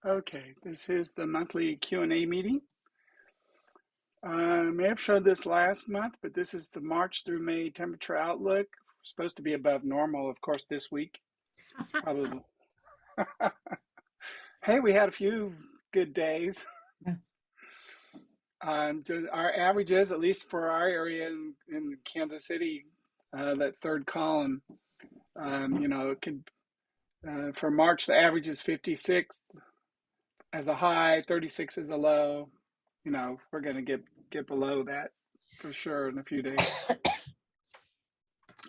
Okay, this is the monthly Q&A meeting. I may have showed this last month, but this is the March through May temperature outlook. We're supposed to be above normal, of course, this week. It's probably, hey, we had a few good days. Our averages, at least for our area in Kansas City, that third column, it could, for March, the average is 56 as a high, 36 as a low. We're going to get below that for sure in a few days.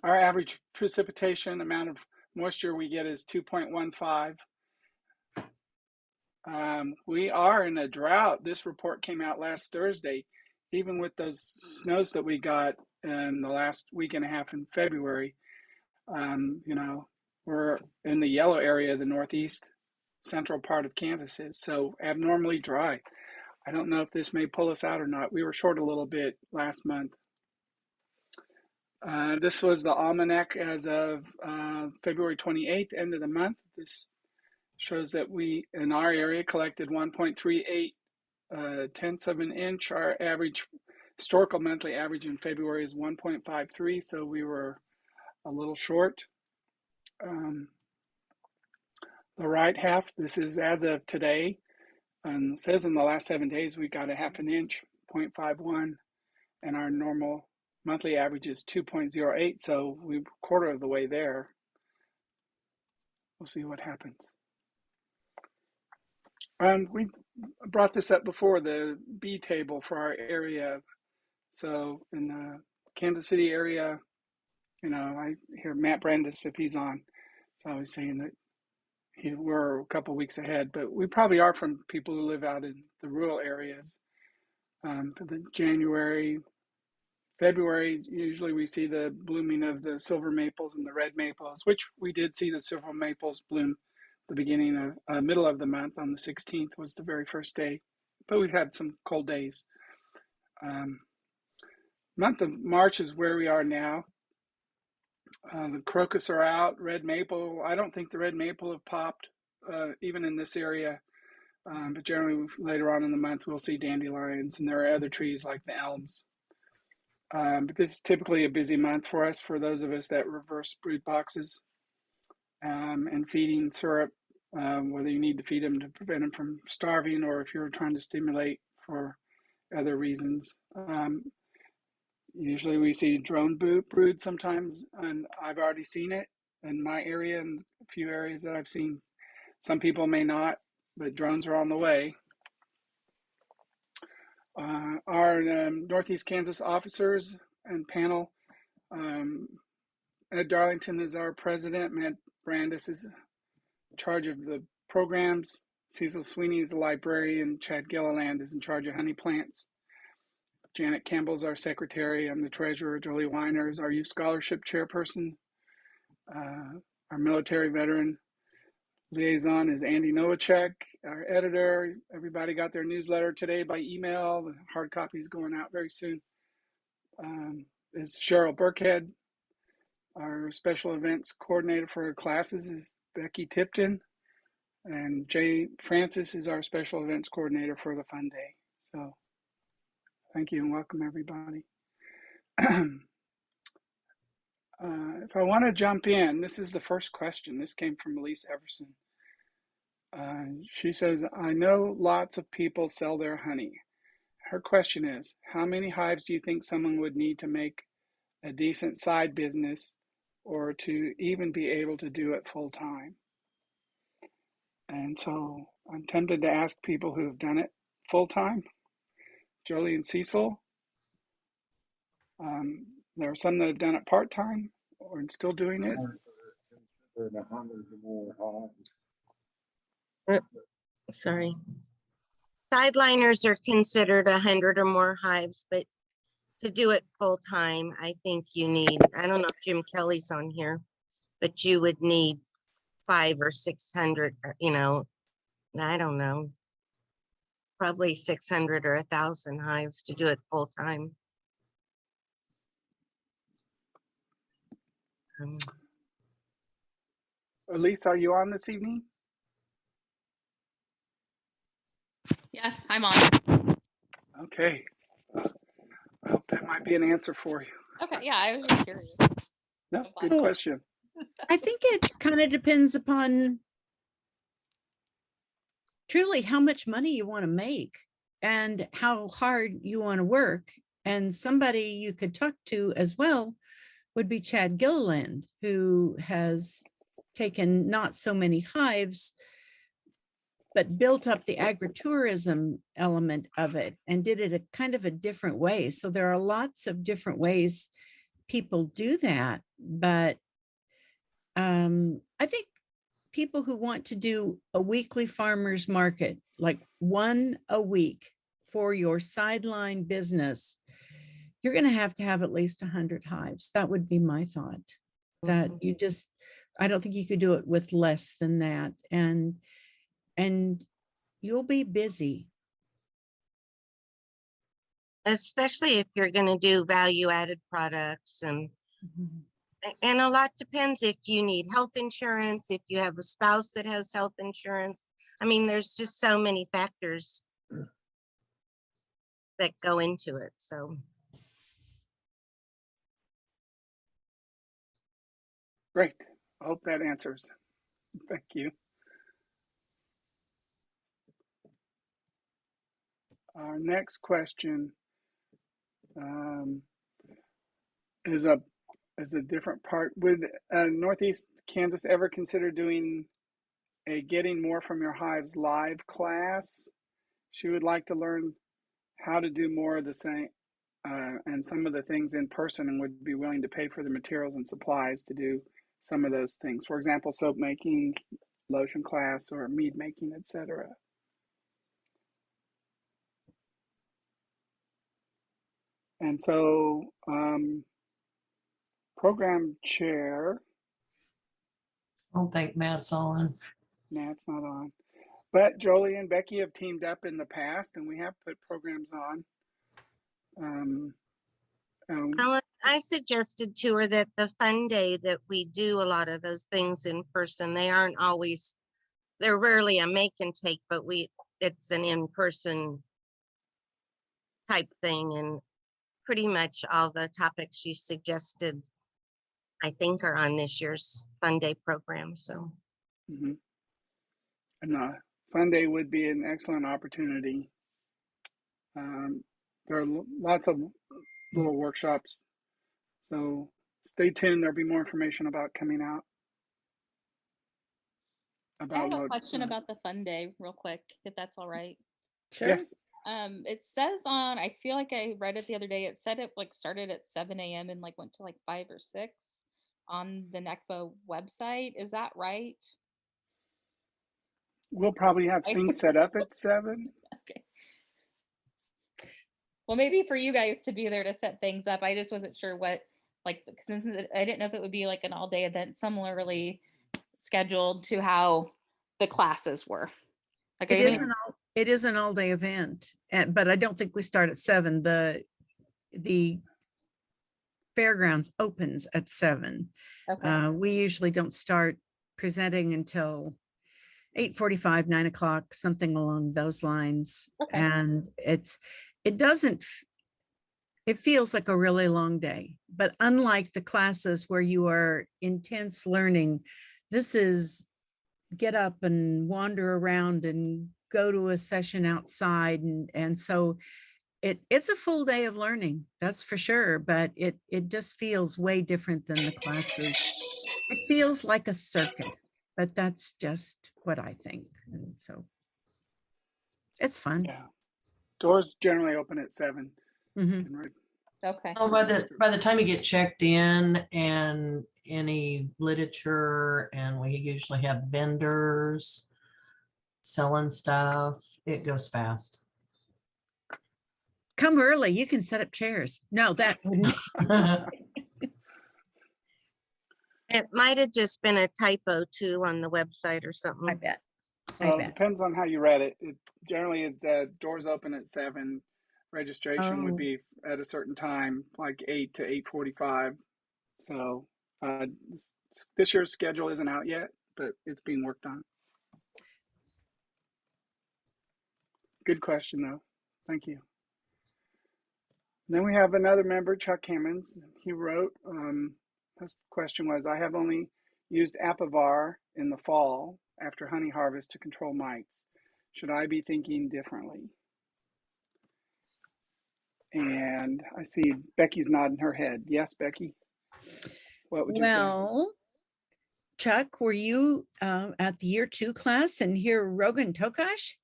Our average precipitation amount of moisture we get is 2.15. We are in a drought. This report came out last Thursday. Even with those snows that we got in the last week and a half in February, we're in the yellow area, the northeast central part of Kansas is so abnormally dry. I don't know if this may pull us out or not. We were short a little bit last month. This was the almanac as of February 28th, end of the month. This shows that we, in our area, collected 1.38 tenths of an inch. Our average, historical monthly average in February is 1.53, so we were a little short. The right half, this is as of today, and it says in the last 7 days we got a half an inch, 0.51, and our normal monthly average is 2.08, so we're a quarter of the way there. We'll see what happens. We brought this up before, the bee table for our area. So in the Kansas City area, I hear Matt Brandis, if he's on, so I was saying that we're a couple weeks ahead, but we probably are from people who live out in the rural areas. For the January, February, usually we see the blooming of the silver maples and the red maples, which we did see the silver maples bloom the beginning of middle of the month. On the 16th was the very first day, but we've had some cold days. Month of March is where we are now. The crocus are out, red maple. I don't think the red maple have popped, even in this area. But generally later on in the month, we'll see dandelions, and there are other trees like the elms. But this is typically a busy month for us, for those of us that reverse brood boxes and feeding syrup, whether you need to feed them to prevent them from starving or if you're trying to stimulate for other reasons. Usually we see drone brood sometimes, and I've already seen it in my area and a few areas that I've seen. Some people may not, but drones are on the way. Our Northeast Kansas officers and panel, Ed Darlington is our president, Matt Brandis is in charge of the programs, Cecil Sweeney is the librarian, Chad Gilliland is in charge of honey plants. Janet Campbell's our secretary. I'm the treasurer. Jolie Weiner is our youth scholarship chairperson. Our military veteran liaison is Andy Nowacek. Our editor, everybody got their newsletter today by email. The hard copy is going out very soon. Is Cheryl Burkhead. Our special events coordinator for classes is Becky Tipton. And Jay Francis is our special events coordinator for the Fun Day. So thank you and welcome everybody. If I want to jump in, this is the first question. This came from Elise Everson. She says, I know lots of people sell their honey. Her question is, how many hives do you think someone would need to make a decent side business or to even be able to do it full time? And so I'm tempted to ask people who have done it full time. Jolie and Cecil. There are some that have done it part time or still doing it. Sorry. Sideliners are considered 100 or more hives, but to do it full time, I think you need, I don't know if Jim Kelly's on here, but you would need 500 or 600, I don't know, probably 600 or 1,000 hives to do it full time. Elise, are you on this evening? Yes, I'm on. Okay. I hope that might be an answer for you. Okay, yeah, I was just curious. No, I'm good fine. question. I think it kind of depends upon truly how much money you want to make and how hard you want to work. And somebody you could talk to as well would be Chad Gilliland, who has taken not so many hives, but built up the agritourism element of it and did it a kind of a different way. So there are lots of different ways people do that. But I think people who want to do a weekly farmers market, like one a week for your sideline business, you're going to have at least 100 hives. That would be my thought. That you just, I don't think you could do it with less than that. And you'll be busy. Especially if you're going to do value added products and a lot depends if you need health insurance, if you have a spouse that has health insurance. I mean, there's just so many factors that go into it. So Great. I hope that answers. Thank you. Our next question is a different part. Would Northeast Kansas ever consider doing a Getting More from Your Hives live class? She would like to learn how to do more of the same and some of the things in person, and would be willing to pay for the materials and supplies to do some of those things. For example, soap making, lotion class, or mead making, etc. And so, program chair, I don't think Matt's on. Nat's not on, but Jolie and Becky have teamed up in the past, and we have put programs on. I suggested to her that the fun day that we do a lot of those things in person, they aren't always, they're rarely a make and take, but it's an in-person type thing. And pretty much all the topics she suggested, I think, are on this year's fun day program. So and fun day would be an excellent opportunity. There are lots of little workshops, so stay tuned. There'll be more information about coming out. I have a question about the fun day real quick, if that's all right. Sure. Yes. It says on, I feel like I read it the other day, it said it like started at 7 a.m. and like went to like 5 or 6 on the NEKBA website. Is that right? We'll probably have things set up at 7. Okay. Well, maybe for you guys to be there to set things up. I just wasn't sure what, like, since I didn't know if it would be like an all-day event similarly scheduled to how the classes were. Like, it is an all-day event, but I don't think we start at 7. The fairgrounds opens at 7. Okay. We usually don't start presenting until 8:45, 9 o'clock, something along those lines. Okay. And it feels like a really long day, but unlike the classes where you are intense learning, this is get up and wander around and go to a session outside. And so it's a full day of learning, that's for sure, but it just feels way different than the classes. It feels like a circuit, but that's just what I think. And so it's fun. Yeah. Doors generally open at 7. Okay. Oh, by the time you get checked in and any literature, and we usually have vendors selling stuff, it goes fast. Come early, you can set up chairs. No, that wouldn't. it might have just been a typo too on the website or something. I bet. Depends on how you read it. Generally, doors open at 7. Registration would be at a certain time, like 8 to 8:45. So this year's schedule isn't out yet, but it's being worked on. Good question, though. Thank you. Then we have another member, Chuck Hammonds. He wrote, his question was, I have only used Apivar in the fall after honey harvest to control mites. Should I be thinking differently? And I see Becky's nodding her head. Yes, Becky? What would you say? Well, Chuck, were you at the year 2 class and hear Rogan Tokash?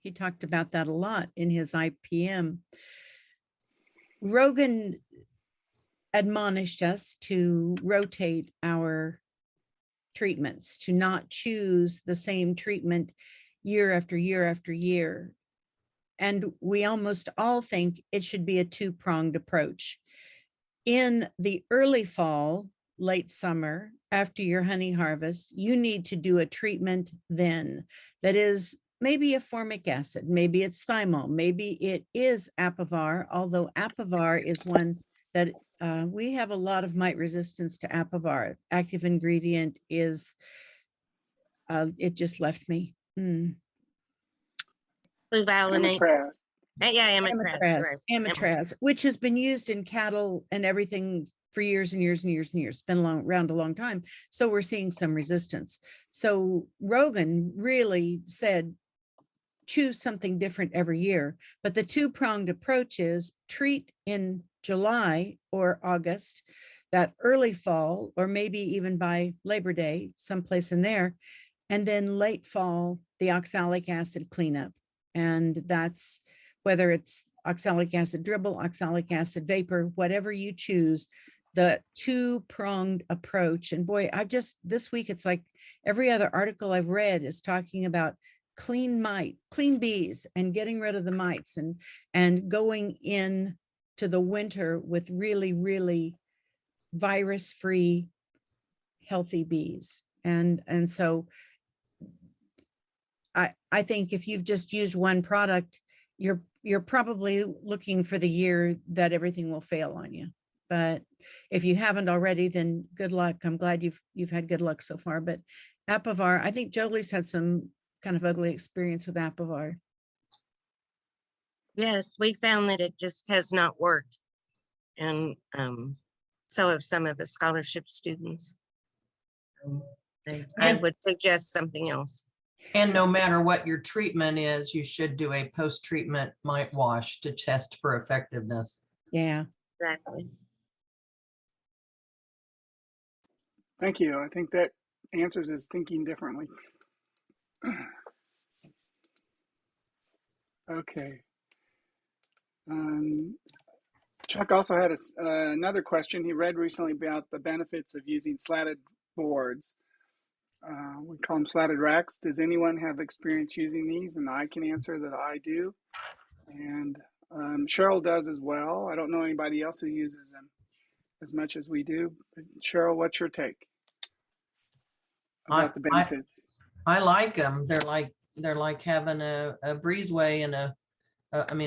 He talked about that a lot in his IPM. Rogan admonished us to rotate our treatments, to not choose the same treatment year after year after year. And we almost all think it should be a two-pronged approach. In the early fall, late summer, after your honey harvest, you need to do a treatment then that is maybe a formic acid, maybe it's thymol, maybe it is Apivar, although Apivar is one that we have a lot of mite resistance to Apivar. Active ingredient is, it just left me. Fluvalinate. Amatraz. Yeah, amatraz. Right. Amatraz, which has been used in cattle and everything for years and years and years and years. It's been around a long time. So we're seeing some resistance. So Rogan really said, choose something different every year. But the two-pronged approach is treat in July or August, that early fall, or maybe even by Labor Day, someplace in there, and then late fall, the oxalic acid cleanup. And that's whether it's oxalic acid dribble, oxalic acid vapor, whatever you choose, the two-pronged approach. And boy, this week, it's like every other article I've read is talking about clean bees and getting rid of the mites and going in to the winter with really, really virus-free, healthy bees. And so I think if you've just used one product, you're probably looking for the year that everything will fail on you. But if you haven't already, then good luck. I'm glad you've had good luck so far. But Apivar, I think Jolie's had some kind of ugly experience with Apivar. Yes, we found that it just has not worked. And so have some of the scholarship students. I would suggest something else. And no matter what your treatment is, you should do a post-treatment mite wash to test for effectiveness. Yeah. Exactly. Thank you. I think that answers is thinking differently. Okay. Chuck also had another question. He read recently about the benefits of using slatted boards. We call them slatted racks. Does anyone have experience using these? And I can answer that I do. And Cheryl does as well. I don't know anybody else who uses them as much as we do. But Cheryl, what's your take about the benefits? I like them. They're like having a breezeway and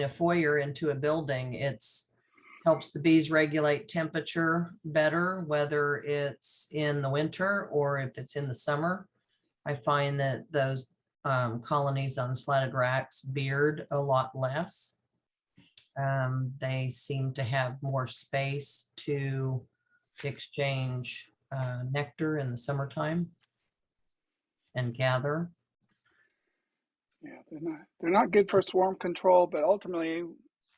a foyer into a building. It's helps the bees regulate temperature better, whether it's in the winter or if it's in the summer. I find that those colonies on slatted racks beard a lot less. They seem to have more space to exchange nectar in the summertime and gather. Yeah, they're not good for swarm control, but ultimately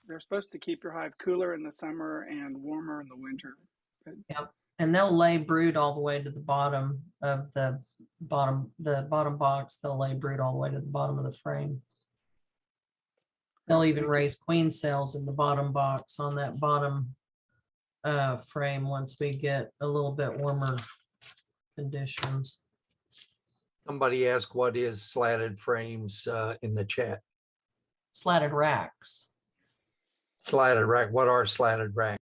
they're supposed to keep your hive cooler in the summer and warmer in the winter. Yep. And they'll lay brood all the way to the bottom of the bottom box. They'll lay brood all the way to the bottom of the frame. They'll even raise queen cells in the bottom box on that bottom frame once we get a little bit warmer conditions. Somebody asked what is slatted frames in the chat. Slatted racks. Slatted rack. What are slatted racks?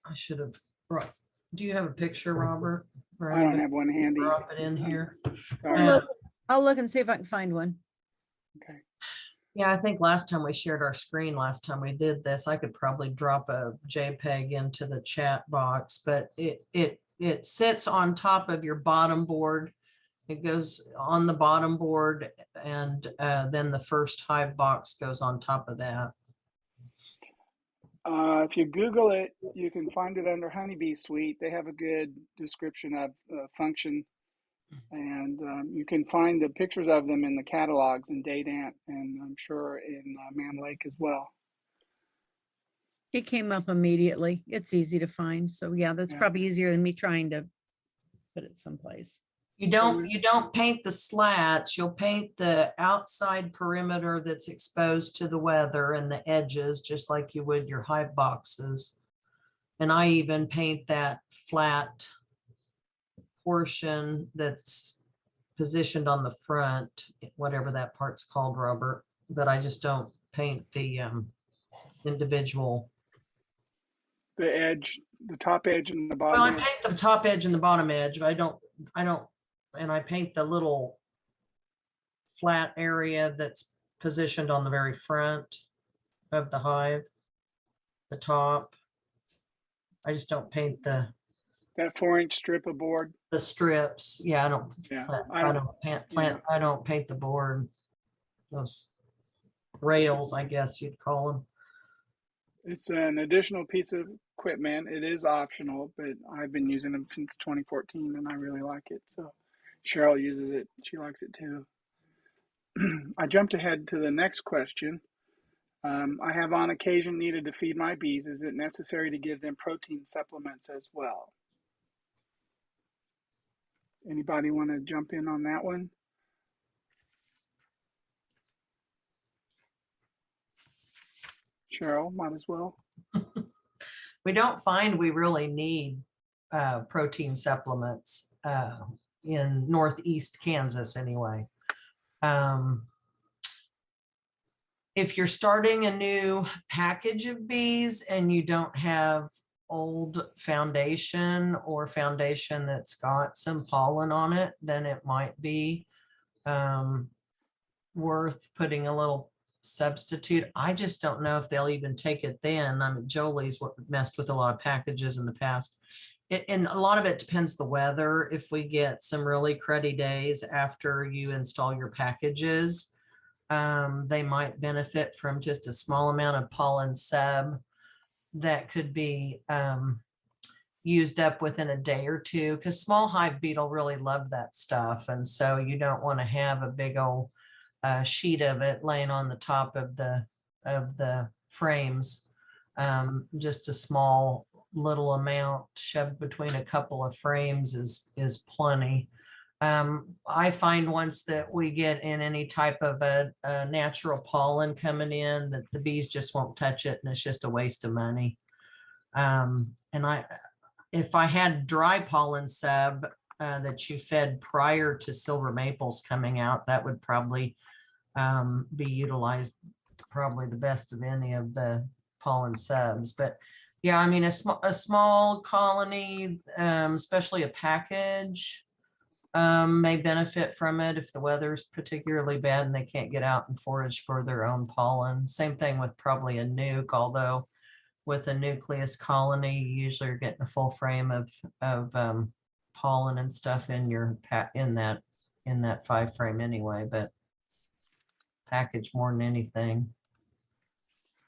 I should have brought. Do you have a picture, Robert? I don't have one handy. Drop it in here. Sorry. I'll look and see if I can find one. Okay. Yeah, I think last time we shared our screen, last time we did this, I could probably drop a JPEG into the chat box, but it sits on top of your bottom board It goes on the bottom board, and then the first hive box goes on top of that. If you Google it, you can find it under Honeybee Suite. They have a good description of the function, and you can find the pictures of them in the catalogs in Dadant, and I'm sure in Man Lake as well. It came up immediately. It's easy to find. So yeah, that's Yeah. probably easier than me trying to put it someplace. You don't paint the slats, you'll paint the outside perimeter that's exposed to the weather and the edges, just like you would your hive boxes. And I even paint that flat portion that's positioned on the front, whatever that part's called, Robert, but I just don't paint the individual. The edge, the top edge and the Well, bottom I edge. paint the top edge and the bottom edge, but I don't, and I paint the little flat area that's positioned on the very front of the hive, the top. I just don't paint the That 4-inch strip of board. strips. Yeah, I don't, Yeah, I don't paint the board. Those rails, I guess you'd call them. It's an additional piece of equipment. It is optional, but I've been using them since 2014 and I really like it. So Cheryl uses it. She likes it too. I jumped ahead to the next question. I have on occasion needed to feed my bees. Is it necessary to give them protein supplements as well? Anybody want to jump in on that one? Cheryl, might as well. We don't find we really need protein supplements in Northeast Kansas anyway. If you're starting a new package of bees and you don't have old foundation or foundation that's got some pollen on it, then it might be worth putting a little substitute. I just don't know if they'll even take it then. I mean, Jolie's messed with a lot of packages in the past. And a lot of it depends the weather. If we get some really cruddy days after you install your packages, they might benefit from just a small amount of pollen sub that could be used up within a day or two, because small hive beetle really love that stuff. And so you don't want to have a big old sheet of it laying on the top of the frames. Just a small little amount shoved between a couple of frames is plenty. I find once that we get in any type of a natural pollen coming in, that the bees just won't touch it, and it's just a waste of money. And if I had dry pollen sub that you fed prior to silver maples coming out, that would probably be utilized probably the best of any of the pollen subs. But yeah, I mean, a small colony, especially a package, may benefit from it if the weather's particularly bad and they can't get out and forage for their own pollen. Same thing with probably a nuke, although with a nucleus colony, you usually are getting a full frame of pollen and stuff in your in that 5 frame anyway, but package more than anything.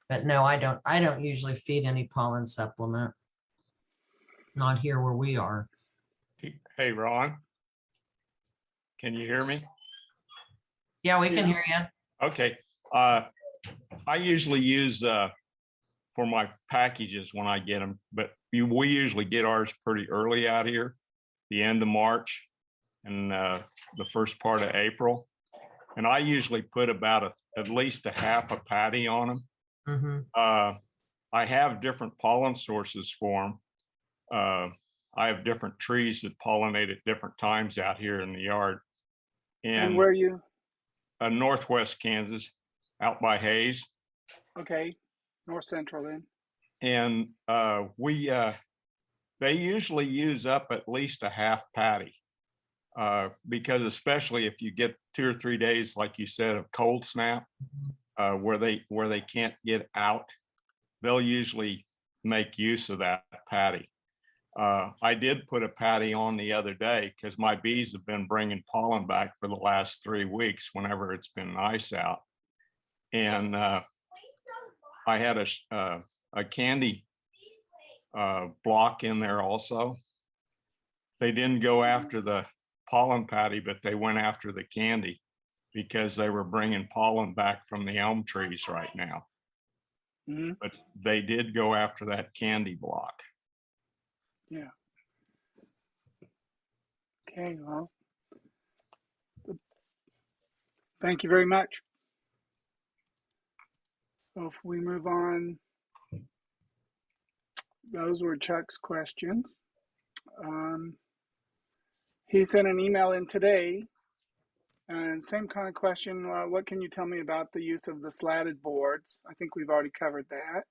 But no, I don't usually feed any pollen supplement. Not here where we are. Hey, Ron. Can you hear me? Yeah, we can hear you. Okay. I usually use for my packages when I get them, but we usually get ours pretty early out here, the end of March and the first part of April. And I usually put about at least a half a patty on them. Mm-hmm. I have different pollen sources for them. I have different trees that pollinate at different times out here in the yard. And where are you? Northwest Kansas, out by Hayes. Okay, north central then. And they usually use up at least a half patty, because especially if you get 2 or 3 days, like you said, of cold snap, where they can't get out, they'll usually make use of that patty. I did put a patty on the other day because my bees have been bringing pollen back for the last 3 weeks whenever it's been nice out. And I had a candy block in there also. They didn't go after the pollen patty, but they went after the candy because they were bringing pollen back from the elm trees right now. Mhm. But they did go after that candy block. Yeah. Okay, well, thank you very much. So if we move on, those were Chuck's questions. He sent an email in today, and same kind of question. What can you tell me about the use of the slatted boards? I think we've already covered that.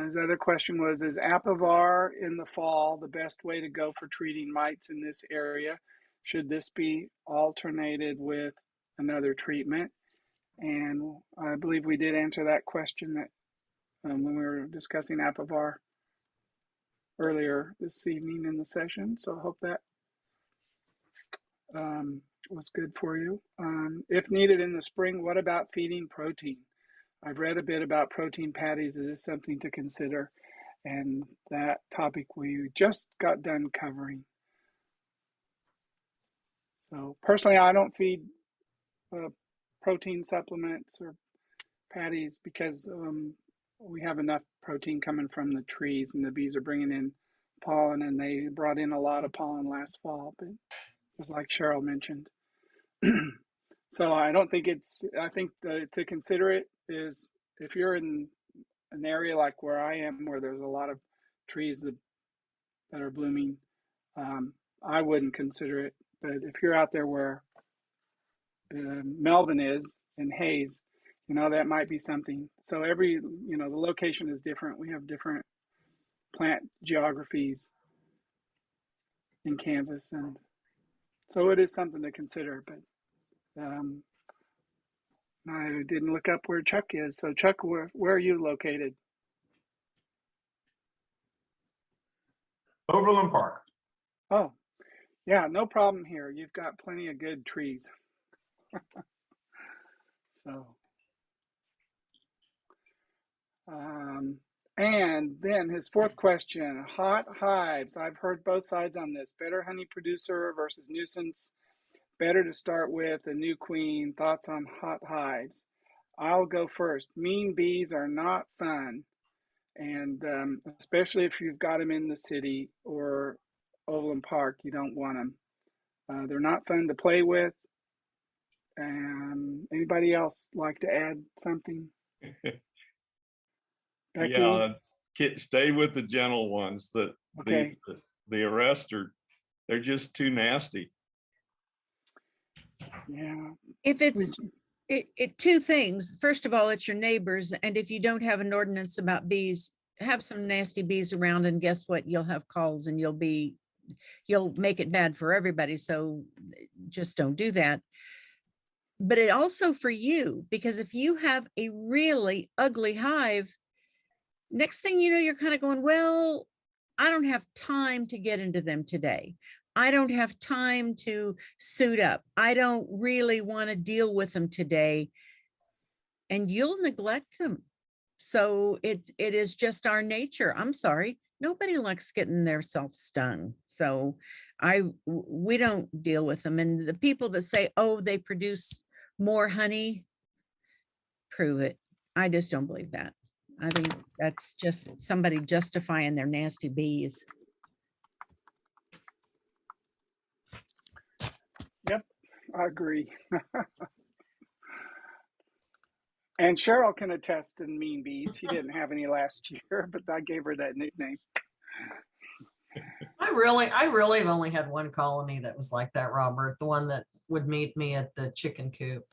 His other question was, is Apivar in the fall the best way to go for treating mites in this area? Should this be alternated with another treatment? And I believe we did answer that question that when we were discussing Apivar earlier this evening in the session. So I hope that was good for you. If needed in the spring, what about feeding protein? I've read a bit about protein patties. Is this something to consider? And that topic we just got done covering. So personally, I don't feed protein supplements or patties because we have enough protein coming from the trees, and the bees are bringing in pollen, and they brought in a lot of pollen last fall, but just like Cheryl mentioned. So I don't think I think to consider it is if you're in an area like where I am, where there's a lot of trees that are blooming, I wouldn't consider it. But if you're out there where Melvin is in Hayes, that might be something. So the location is different. We have different plant geographies in Kansas, and so it is something to consider. But I didn't look up where Chuck is. So Chuck, where are you located? Overland Park. Oh, yeah, no problem here. You've got plenty of good trees. So, and then his fourth question, hot hives. I've heard both sides on this. Better honey producer versus nuisance. Better to start with a new queen. Thoughts on hot hives? I'll go first. Mean bees are not fun. And especially if you've got them in the city or Overland Park, you don't want them. They're not fun to play with. Anybody else like to add something? Becky? Yeah, stay with the gentle ones. Okay. The rest they're just too nasty. Yeah. If it's two things. First of all, it's your neighbors. And if you don't have an ordinance about bees, have some nasty bees around, and guess what? You'll have calls, and you'll make it bad for everybody. So just don't do that. But it also for you, because if you have a really ugly hive, next thing you know, you're kind of going, well, I don't have time to get into them today. I don't have time to suit up. I don't really want to deal with them today. And you'll neglect them. So it is just our nature. I'm sorry. Nobody likes getting themselves stung. So we don't deal with them. And the people that say, oh, they produce more honey, prove it. I just don't believe that. I think that's just somebody justifying their nasty bees. Yep, I agree. And Cheryl can attest to mean bees. She didn't have any last year, but I gave her that nickname. I really have only had one colony that was like that, Robert, the one that would meet me at the chicken coop.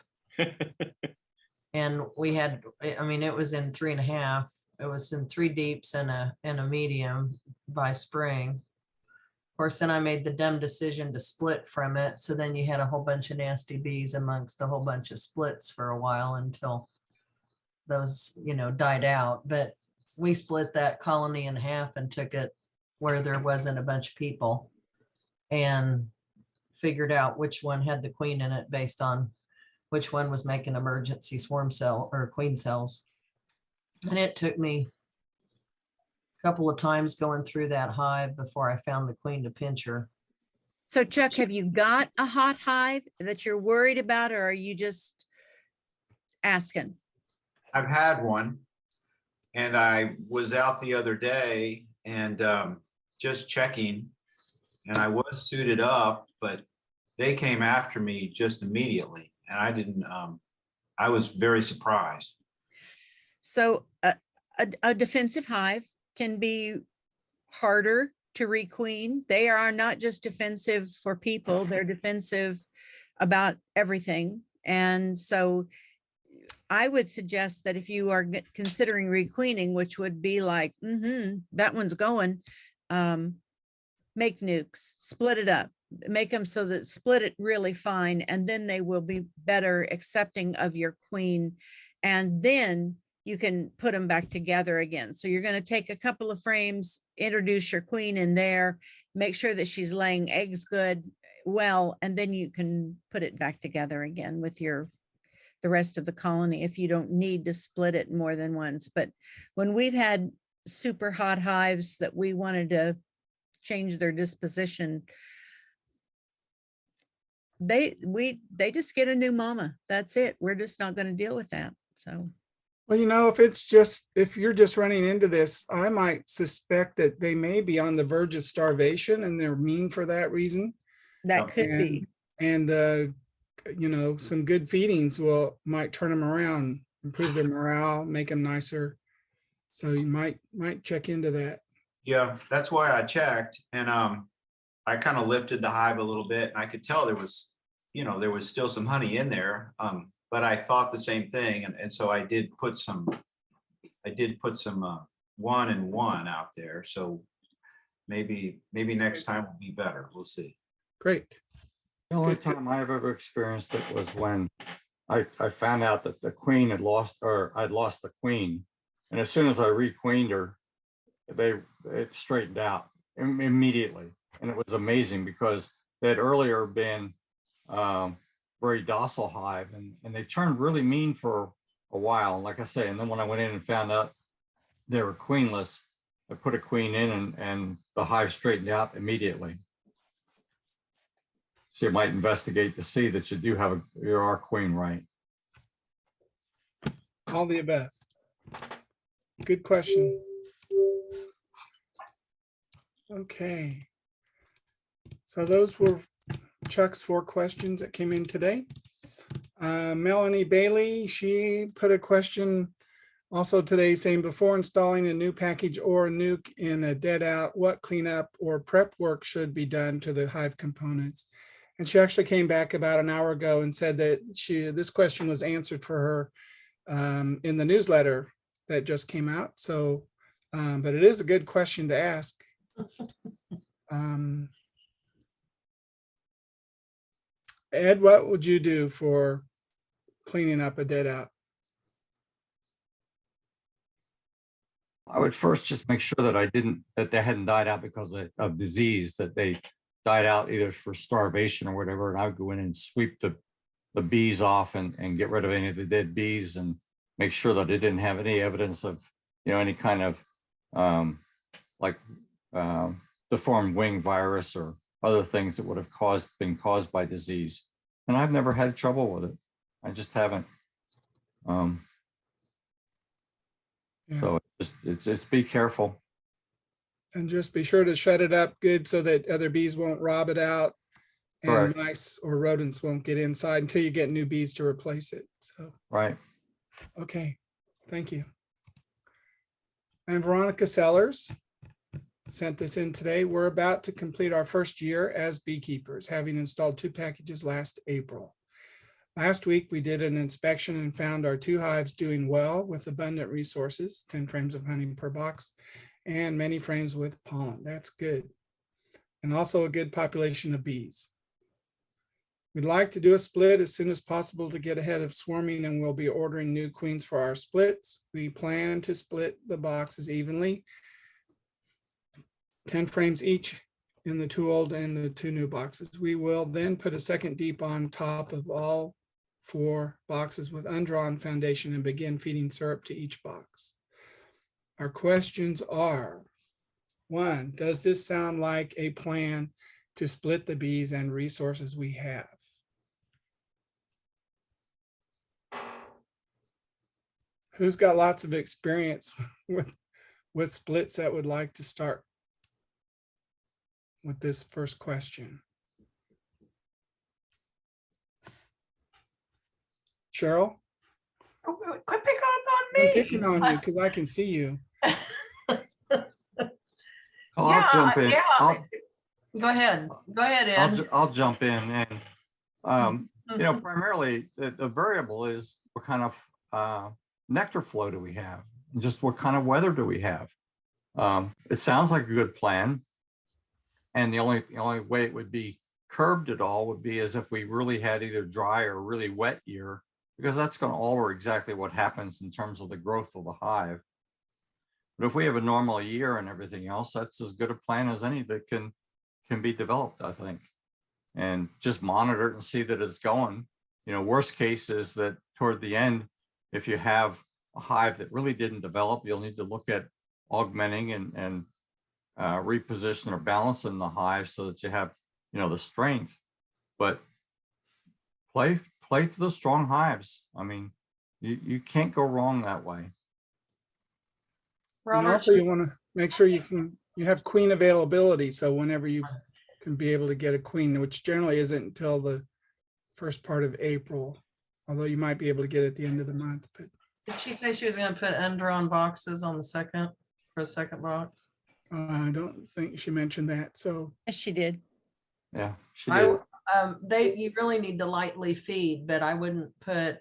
And we had, I mean, it was in 3.5. It was in 3 deeps and a medium by spring. Of course, then I made the dumb decision to split from it. So then you had a whole bunch of nasty bees amongst a whole bunch of splits for a while until those, died out. But we split that colony in half and took it where there wasn't a bunch of people, and figured out which one had the queen in it based on which one was making emergency swarm cell or queen cells. And it took me a couple of times going through that hive before I found the queen to pinch her. So Chuck, have you got a hot hive that you're worried about, or are you just asking? I've had one, and I was out the other day and just checking, and I was suited up, but they came after me just immediately, and I didn't, I was very surprised. So a defensive hive can be harder to requeen. They are not just defensive for people, they're defensive about everything. And so I would suggest that if you are considering requeening, which would be like, that one's going, make nukes, split it up, make them so that split it really fine, and then they will be better accepting of your queen. And then you can put them back together again. So you're going to take a couple of frames, introduce your queen in there, make sure that she's laying eggs good, well, and then you can put it back together again with the rest of the colony if you don't need to split it more than once. But when we've had super hot hives that we wanted to change their disposition, they just get a new mama. That's it. We're just not going to deal with that. So. Well, if you're just running into this, I might suspect that they may be on the verge of starvation and they're mean for that reason. That could be. And some good feedings might turn them around, improve their morale, make them nicer. So you might check into that. Yeah, that's why I checked, and I kind of lifted the hive a little bit, and I could tell there was still some honey in there. But I thought the same thing, and so I did put some 1 and 1 out there. So maybe next time will be better. We'll see. Great. The only time I've ever experienced it was when I found out that the queen had lost, or I'd lost the queen. And as soon as I requeened her, it straightened out immediately. And it was amazing because they had earlier been very docile hive, and they turned really mean for a while, like I say. And then when I went in and found out they were queenless, I put a queen in, and the hive straightened out immediately. So you might investigate to see that you are queen right. All the above. Good question. Okay. So those were Chuck's 4 questions that came in today. Melanie Bailey, she put a question also today saying, before installing a new package or a nuke in a dead out, what cleanup or prep work should be done to the hive components? And she actually came back about an hour ago and said that this question was answered for her in the newsletter that just came out. So, but it is a good question to ask. Ed, what would you do for cleaning up a dead out? I would first just make sure that they hadn't died out because of disease, that they died out either for starvation or whatever. And I would go in and sweep the bees off and get rid of any of the dead bees and make sure that it didn't have any evidence of, any kind of deformed wing virus or other things that would have been caused by disease. And I've never had trouble with it. I just haven't. So it's be careful. And just be sure to shut it up good so that other bees won't rob it out. And Correct. Mice or rodents won't get inside until you get new bees to replace it. So, Right. Okay, thank you. And Veronica Sellers sent this in today. We're about to complete our first year as beekeepers, having installed 2 packages last April. Last week, we did an inspection and found our 2 hives doing well with abundant resources, 10 frames of honey per box, and many frames with pollen. That's good. And also a good population of bees. We'd like to do a split as soon as possible to get ahead of swarming, and we'll be ordering new queens for our splits. We plan to split the boxes evenly 10 frames each in the 2 old and the 2 new boxes. We will then put a second deep on top of all 4 boxes with undrawn foundation and begin feeding syrup to each box. Our questions are, 1, does this sound like a plan to split the bees and resources we have? Who's got lots of experience with splits that would like to start with this first question? Cheryl? Quit picking on I'm me. picking on you because I can see you. I'll jump in. Yeah. Go ahead, Ed. I'll jump in and, primarily the variable is what kind of nectar flow do we have? And just what kind of weather do we have? It sounds like a good plan. And the only way it would be curbed at all would be as if we really had either dry or really wet year, because that's going to alter exactly what happens in terms of the growth of the hive. But if we have a normal year and everything else, that's as good a plan as any that can be developed, I think. And just monitor it and see that it's going. Worst case is that toward the end, if you have a hive that really didn't develop, you'll need to look at augmenting and reposition or balance in the hive so that you have, the strength. But play to the strong hives. I mean, you can't go wrong that way. And also you want to make sure you have queen availability. So whenever you can be able to get a queen, which generally isn't until the first part of April, although you might be able to get it at the end of the month. But Did she say she was going to put undrawn boxes on for the second box? I don't think she mentioned that. So Yes, she did. Yeah, she did. You really need to lightly feed, but I wouldn't put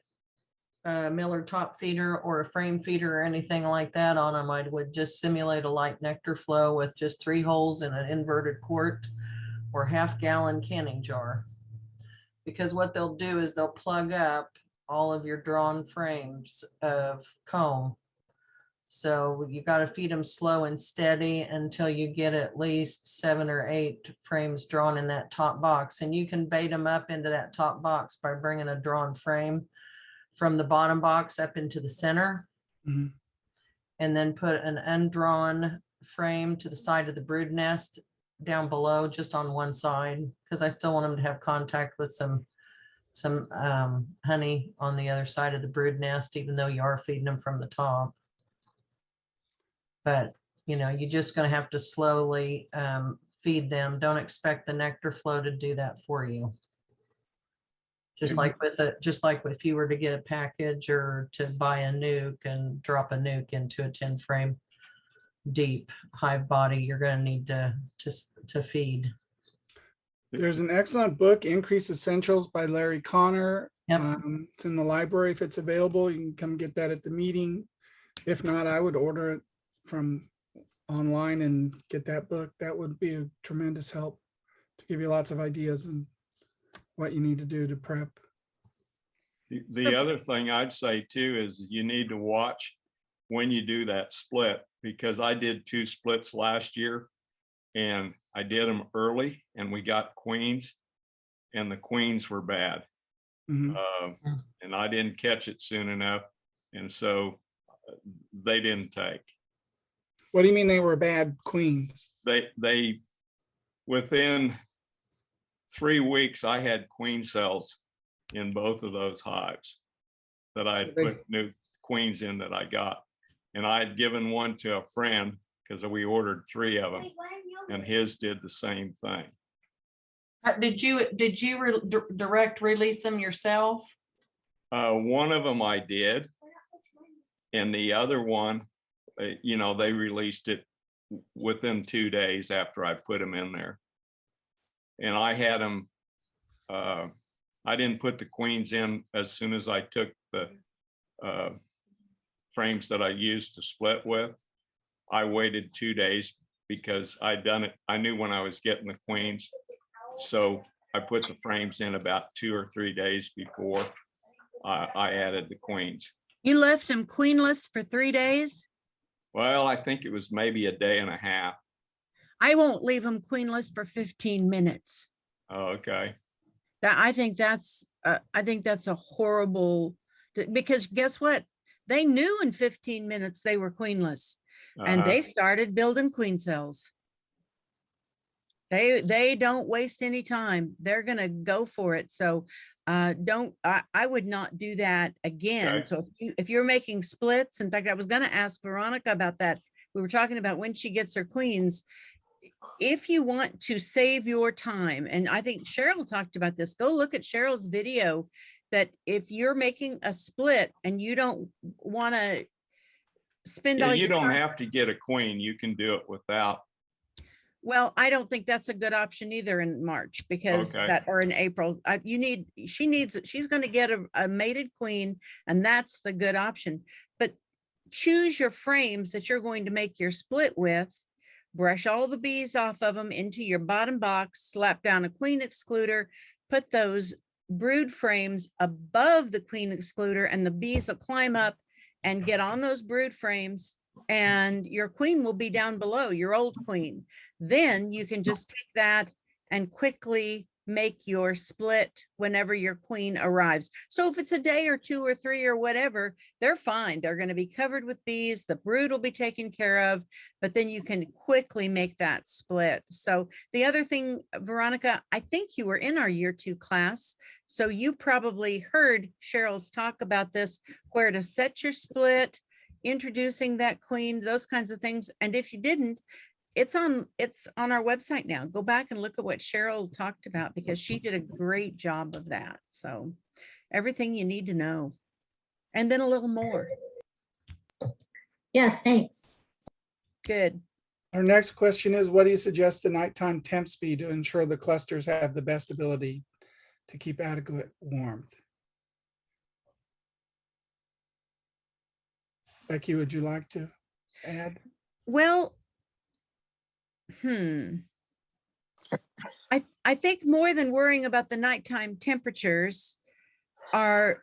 a Miller top feeder or a frame feeder or anything like that on them. I would just simulate a light nectar flow with just 3 holes in an inverted quart or half-gallon canning jar. Because what they'll do is they'll plug up all of your drawn frames of comb. So you got to feed them slow and steady until you get at least 7 or 8 frames drawn in that top box. And you can bait them up into that top box by bringing a drawn frame from the bottom box up into the center. Mhm. And then put an undrawn frame to the side of the brood nest down below, just on one side, because I still want them to have contact with some honey on the other side of the brood nest, even though you are feeding them from the top. But you're just going to have to slowly feed them. Don't expect the nectar flow to do that for you. Just like if you were to get a package or to buy a nuke and drop a nuke into a 10 frame deep hive body, you're going to need to feed. there's an excellent book, Increase Essentials by Larry Connor. Yep. It's in the library. If it's available, you can come get that at the meeting. If not, I would order it from online and get that book. That would be a tremendous help to give you lots of ideas and what you need to do to prep. The other thing I'd say too is you need to watch when you do that split, because I did 2 splits last year and I did them early and we got queens and the queens were bad. Mhm. And I didn't catch it soon enough. And so they didn't take. What do you mean they were bad queens? They within 3 weeks, I had queen cells in both of those hives that I had put new queens in that I got. And I had given one to a friend because we ordered 3 of them and his did the same thing. Did you direct release them yourself? One of them I did. And the other one, they released it within 2 days after I put them in there. And I had them, I didn't put the queens in as soon as I took the frames that I used to split with. I waited 2 days because I'd done it. I knew when I was getting the queens. So I put the frames in about 2 or 3 days before I added the queens. You left them queenless for 3 days? Well, I think it was maybe a day and a half. I won't leave them queenless for 15 minutes. Oh, okay. I think that's a horrible, because guess what? They knew in 15 minutes they were queenless, and Uh-huh. they started building queen cells. They don't waste any time. They're gonna go for it. So I would not do that again. Okay. So if you're making splits, in fact, I was gonna ask Veronica about that. We were talking about when she gets her queens. If you want to save your time, and I think Cheryl talked about this, go look at Cheryl's video, that if you're making a split and you don't want to spend Yeah, all you your don't time, have to get a queen. You can do it without. well, I don't think that's a good option either in March, because Okay. that, or in April, she's going to get a mated queen, and that's the good option. But choose your frames that you're going to make your split with, brush all the bees off of them into your bottom box, slap down a queen excluder, put those brood frames above the queen excluder, and the bees will climb up and get on those brood frames, and your queen will be down below, your old queen. Then you can just take that and quickly make your split whenever your queen arrives. So if it's a day or 2 or 3 or whatever, they're fine. They're going to be covered with bees. The brood will be taken care of, but then you can quickly make that split. So the other thing, Veronica, I think you were in our year 2 class, so you probably heard Cheryl's talk about this, where to set your split, introducing that queen, those kinds of things. And if you didn't, it's on our website now. Go back and look at what Cheryl talked about, because she did a great job of that. So everything you need to know, and then a little more. Yes, thanks. Good. Our next question is, what do you suggest the nighttime temps be to ensure the clusters have the best ability to keep adequate warmth? Becky, would you like to add? Well, I think more than worrying about the nighttime temperatures, are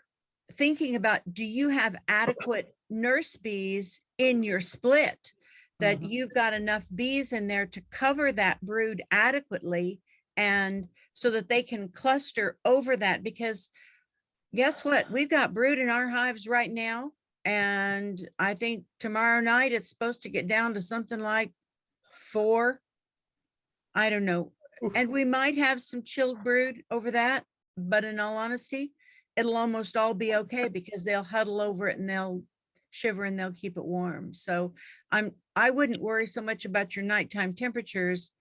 thinking about, do you have adequate nurse bees in your split, that you've got enough bees in there to cover that brood adequately, and so that they can cluster over that? Because guess what? We've got brood in our hives right now, and I think tomorrow night it's supposed to get down to something like 4. I don't know. And we might have some chilled brood over that, but in all honesty, it'll almost all be okay, because they'll huddle over it and they'll shiver and they'll keep it warm. So I wouldn't worry so much about your nighttime temperatures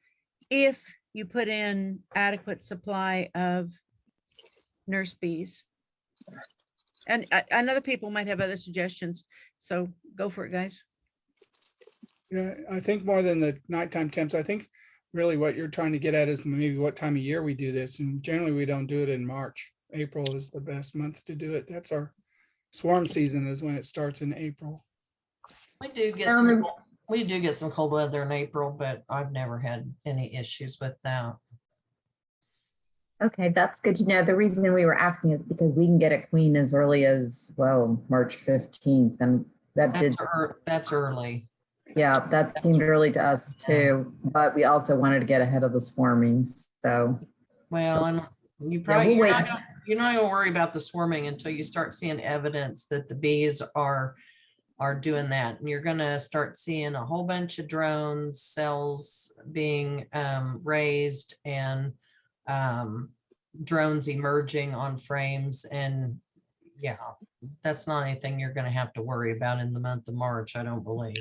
if you put in adequate supply of nurse bees. And other people might have other suggestions. So go for it, guys. Yeah, I think more than the nighttime temps, I think really what you're trying to get at is maybe what time of year we do this. And generally we don't do it in March. April is the best month to do it. That's our swarm season, is when it starts in April. We do get some cold weather in April, but I've never had any issues with that. Okay, that's good to know. The reason we were asking is because we can get a queen as early as, well, March 15th. And That's early. Yeah, that seemed early to us too, but we also wanted to get ahead of the swarming. So, Well, and you probably, you're not gonna worry about the swarming until you start seeing evidence that the bees are doing that. And you're gonna start seeing a whole bunch of drones, cells being raised, and drones emerging on frames. And yeah, that's not anything you're gonna have to worry about in the month of March, I don't believe.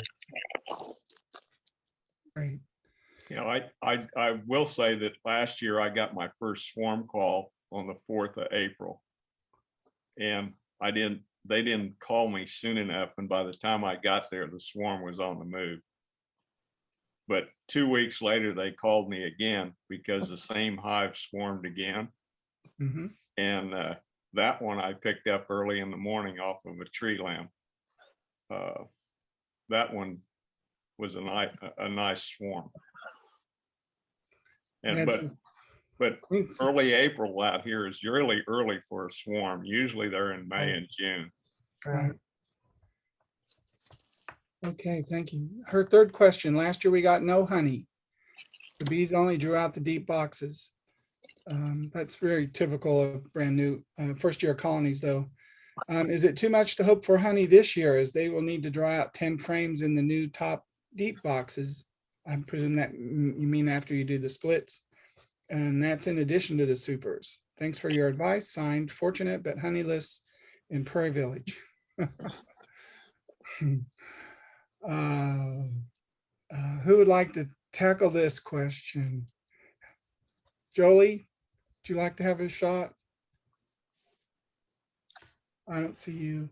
Right. You know, I will say that last year I got my first swarm call on the 4th of April. And they didn't call me soon enough. And by the time I got there, the swarm was on the move. But 2 weeks later, they called me again, because the same hive swarmed again. Mm-hmm. And that one I picked up early in the morning off of a tree limb. That one was a nice swarm. And but early April out here is really early for a swarm. Usually they're in May and June. Right. Okay, thank you. Her third question: last year we got no honey. The bees only drew out the deep boxes. That's very typical of brand new first year colonies though. Is it too much to hope for honey this year as they will need to draw out 10 frames in the new top deep boxes? I presume that you mean after you do the splits. And that's in addition to the supers. Thanks for your advice. Signed, Fortunate but Honeyless in Prairie Village. Who would like to tackle this question? Jolie, would you like to have a shot? I don't see you.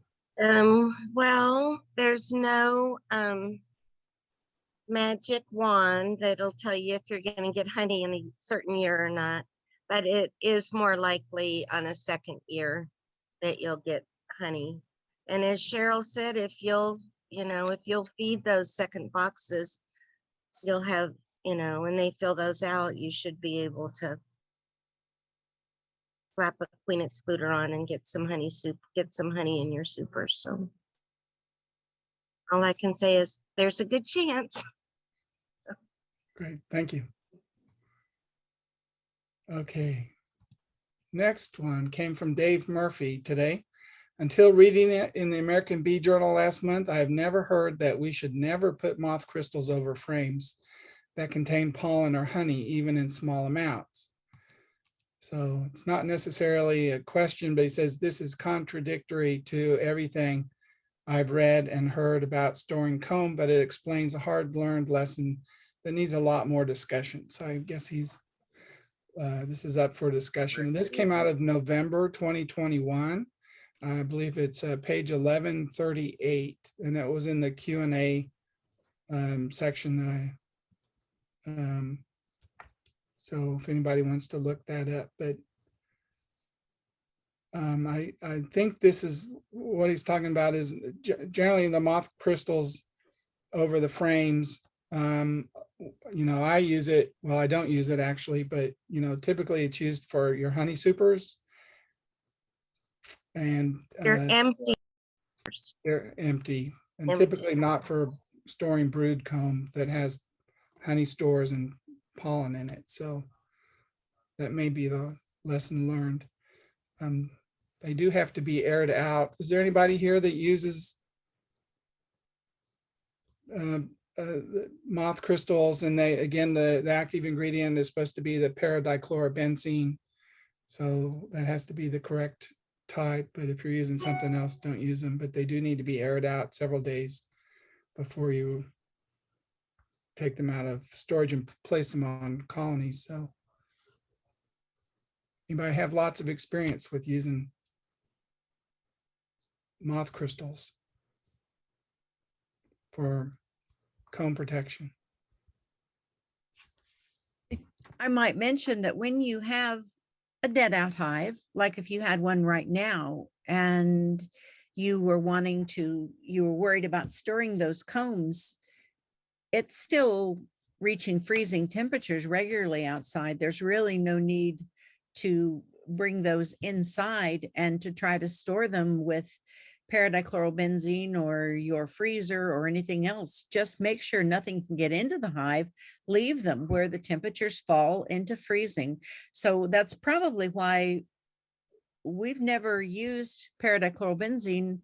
Well, there's no magic wand that'll tell you if you're going to get honey in a certain year or not, but it is more likely on a second year that you'll get honey. And as Cheryl said, if you'll feed those second boxes, you'll have, when they fill those out, you should be able to slap a queen excluder on and get some honey in your super. So all I can say is there's a good chance. Great, thank you. Okay. Next one came from Dave Murphy today. Until reading it in the American Bee Journal last month, I have never heard that we should never put moth crystals over frames that contain pollen or honey, even in small amounts. So it's not necessarily a question, but he says this is contradictory to everything I've read and heard about storing comb, but it explains a hard-learned lesson that needs a lot more discussion. So I guess this is up for discussion. And this came out of November 2021. I believe it's page 1138, and that was in the Q&A section that I, so if anybody wants to look that up, but I think this is what he's talking about is generally the moth crystals over the frames. I use it, well, I don't use it actually, but typically it's used for your honey supers. And They're empty. They're empty and typically not for storing brood comb that has honey stores and pollen in it. So that may be the lesson learned. They do have to be aired out. Is there anybody here that uses moth crystals? And the active ingredient is supposed to be the paradichlorobenzene. So that has to be the correct type, but if you're using something else, don't use them, but they do need to be aired out several days before you take them out of storage and place them on colonies. So anybody have lots of experience with using moth crystals for comb protection? I might mention that when you have a dead out hive, like if you had one right now and you were worried about storing those combs, it's still reaching freezing temperatures regularly outside. There's really no need to bring those inside and to try to store them with paradichlorobenzene or your freezer or anything else. Just make sure nothing can get into the hive. Leave them where the temperatures fall into freezing. So that's probably why we've never used paradichlorobenzene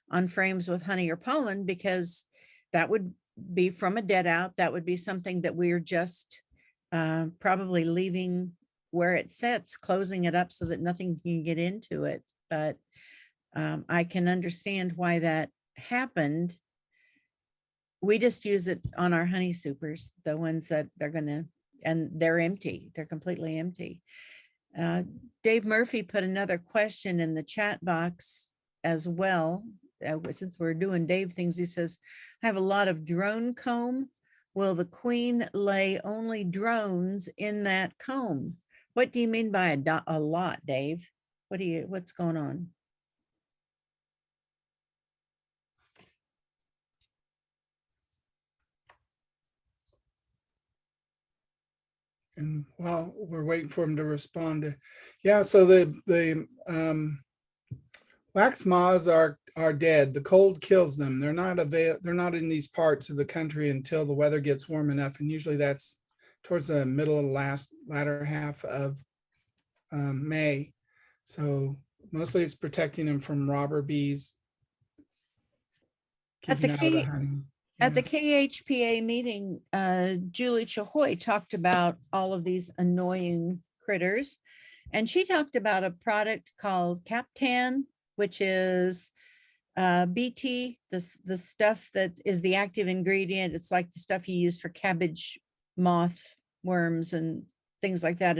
on frames with honey or pollen, because that would be from a dead out. That would be something that we're just probably leaving where it sits, closing it up so that nothing can get into it. But I can understand why that happened. We just use it on our honey supers, the ones that and they're empty. They're completely empty. Dave Murphy put another question in the chat box as well. Since we're doing Dave things, he says, I have a lot of drone comb. Will the queen lay only drones in that comb? What do you mean by a lot, Dave? What's going on? And while we're waiting for him to respond, so the wax moths are dead. The cold kills them. They're not in these parts of the country until the weather gets warm enough, and usually that's towards the middle of the latter half of May. So mostly it's protecting them from robber bees. At the keeping out of key- honey. At the Yeah. KHPA meeting, Julie Chahoy talked about all of these annoying critters. And she talked about a product called Captan, which is BT, the stuff that is the active ingredient. It's like the stuff you use for cabbage moth worms and things like that.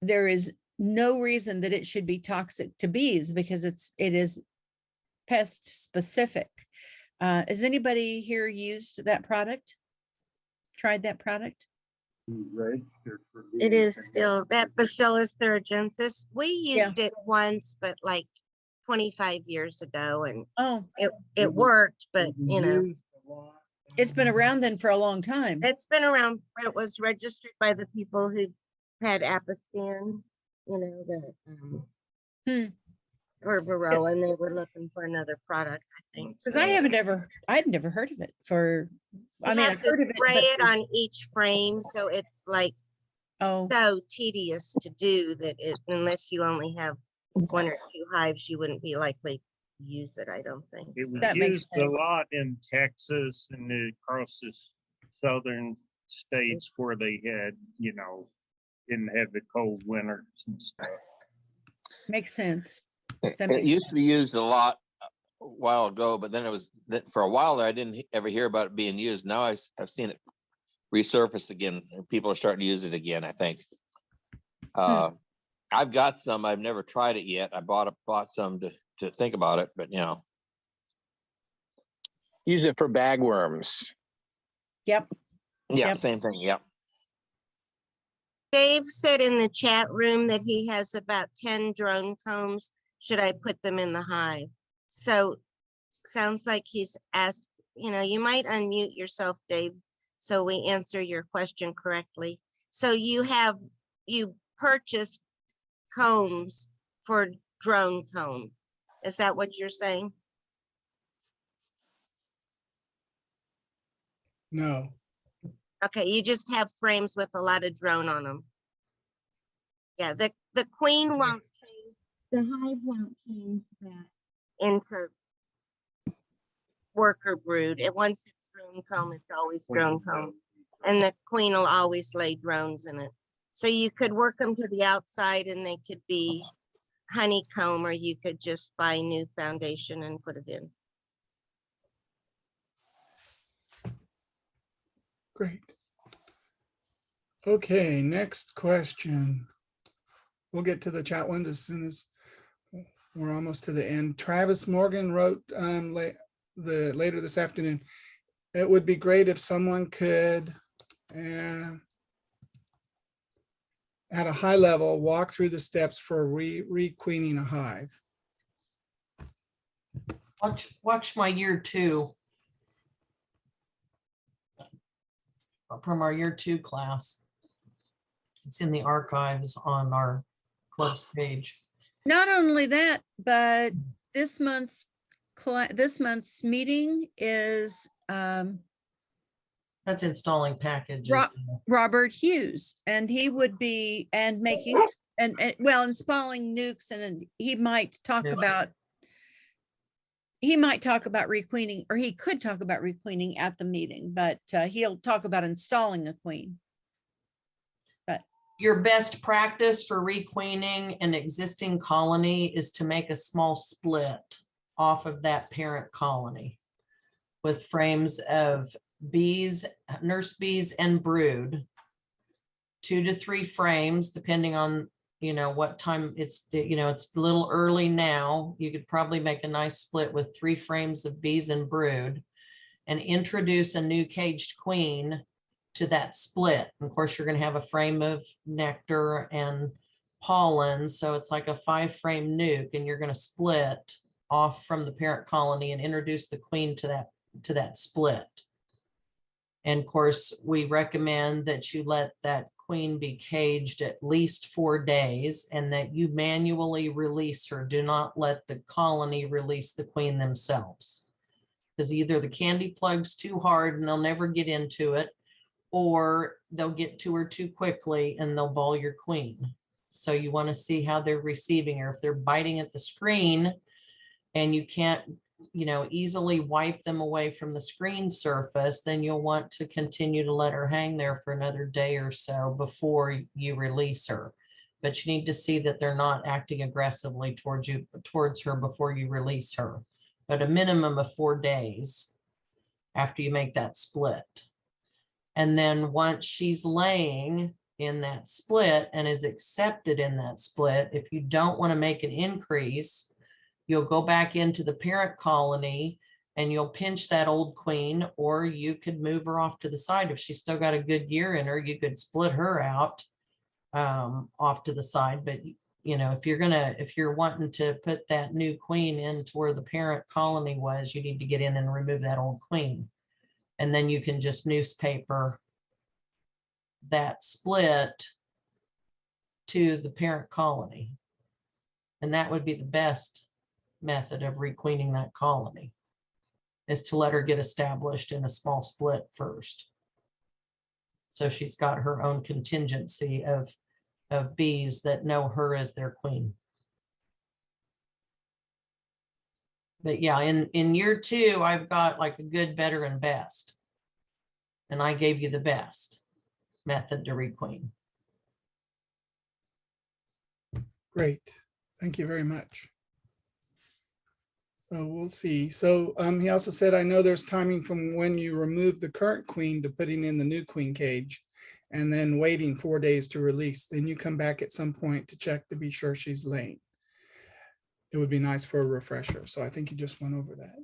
There is no reason that it should be toxic to bees because it is pest specific. Has anybody here used that product? Tried that product? It is still that Bacillus thuringiensis. We used it once, but like 25 years ago, and Oh, it worked, but you know, it's been around then for a long time. it's been around. It was registered by the people who had Apistan, you know, the or Varroa, and they were looking for another product, I think. Because I'd never heard of it for, You I've have to heard of spray but it on each frame, so it's like Oh, so tedious to do that unless you only have 1 or 2 hives, you wouldn't be likely to use it, I don't think. It was That makes used a sense. lot in Texas and across the southern states where they had, didn't have the cold winters and stuff. makes sense. That It makes used sense. to be used a lot a while ago, but then for a while there, I didn't ever hear about it being used. Now I've seen it resurface again. And people are starting to use it again, I think. I've got some. I've never tried it yet. I bought some to think about it, but Use it for bagworms. Yep. yeah, Yep. same thing. Yep. Dave said in the chat room that he has about 10 drone combs. Should I put them in the hive? So sounds like he's asked, you might unmute yourself, Dave, so we answer your question correctly. So you purchased combs for drone comb. Is that what you're saying? No. Okay, you just have frames with a lot of drone on them. Yeah, the queen won't change, the hive won't change that into worker brood. Once it's drone comb, it's always drone comb. And the queen will always lay drones in it. So you could work them to the outside and they could be honeycomb, or you could just buy new foundation and put it in. Great. Okay, next question. We'll get to the chat ones as soon as we're almost to the end. Travis Morgan wrote later this afternoon, it would be great if someone could at a high level walk through the steps for requeening a hive. Watch my year 2 from our year 2 class. It's in the archives on our club's page. Not only that, but this month's meeting is That's installing packages. Robert Hughes, and he would be making installing nukes, and he might talk about requeening, or he could talk about requeening at the meeting, but he'll talk about installing a queen. But your best practice for requeening an existing colony is to make a small split off of that parent colony with frames of bees, nurse bees, and brood, 2 to 3 frames, depending on what time it's it's a little early now. You could probably make a nice split with 3 frames of bees and brood and introduce a new caged queen to that split. Of course, you're going to have a frame of nectar and pollen, so it's like a 5-frame nuke, and you're going to split off from the parent colony and introduce the queen to that split. And of course, we recommend that you let that queen be caged at least 4 days and that you manually release her. Do not let the colony release the queen themselves, because either the candy plug's too hard and they'll never get into it, or they'll get to her too quickly and they'll ball your queen. So you want to see how they're receiving her. If they're biting at the screen and you can't, easily wipe them away from the screen surface, then you'll want to continue to let her hang there for another day or so before you release her. But you need to see that they're not acting aggressively towards her before you release her. But a minimum of 4 days after you make that split. And then once she's laying in that split and is accepted in that split, if you don't want to make an increase, you'll go back into the parent colony and you'll pinch that old queen, or you could move her off to the side. If she's still got a good year in her, you could split her out off to the side. But if you're wanting to put that new queen into where the parent colony was, you need to get in and remove that old queen. And then you can just newspaper that split to the parent colony. And that would be the best method of requeening that colony, is to let her get established in a small split first. So she's got her own contingency of bees that know her as their queen. But yeah, in year 2, I've got like a good, better, and best. And I gave you the best method to requeen. Great. Thank you very much. So we'll see. So he also said, I know there's timing from when you remove the current queen to putting in the new queen cage and then waiting 4 days to release. Then you come back at some point to check to be sure she's laying. It would be nice for a refresher. So I think you just went over that.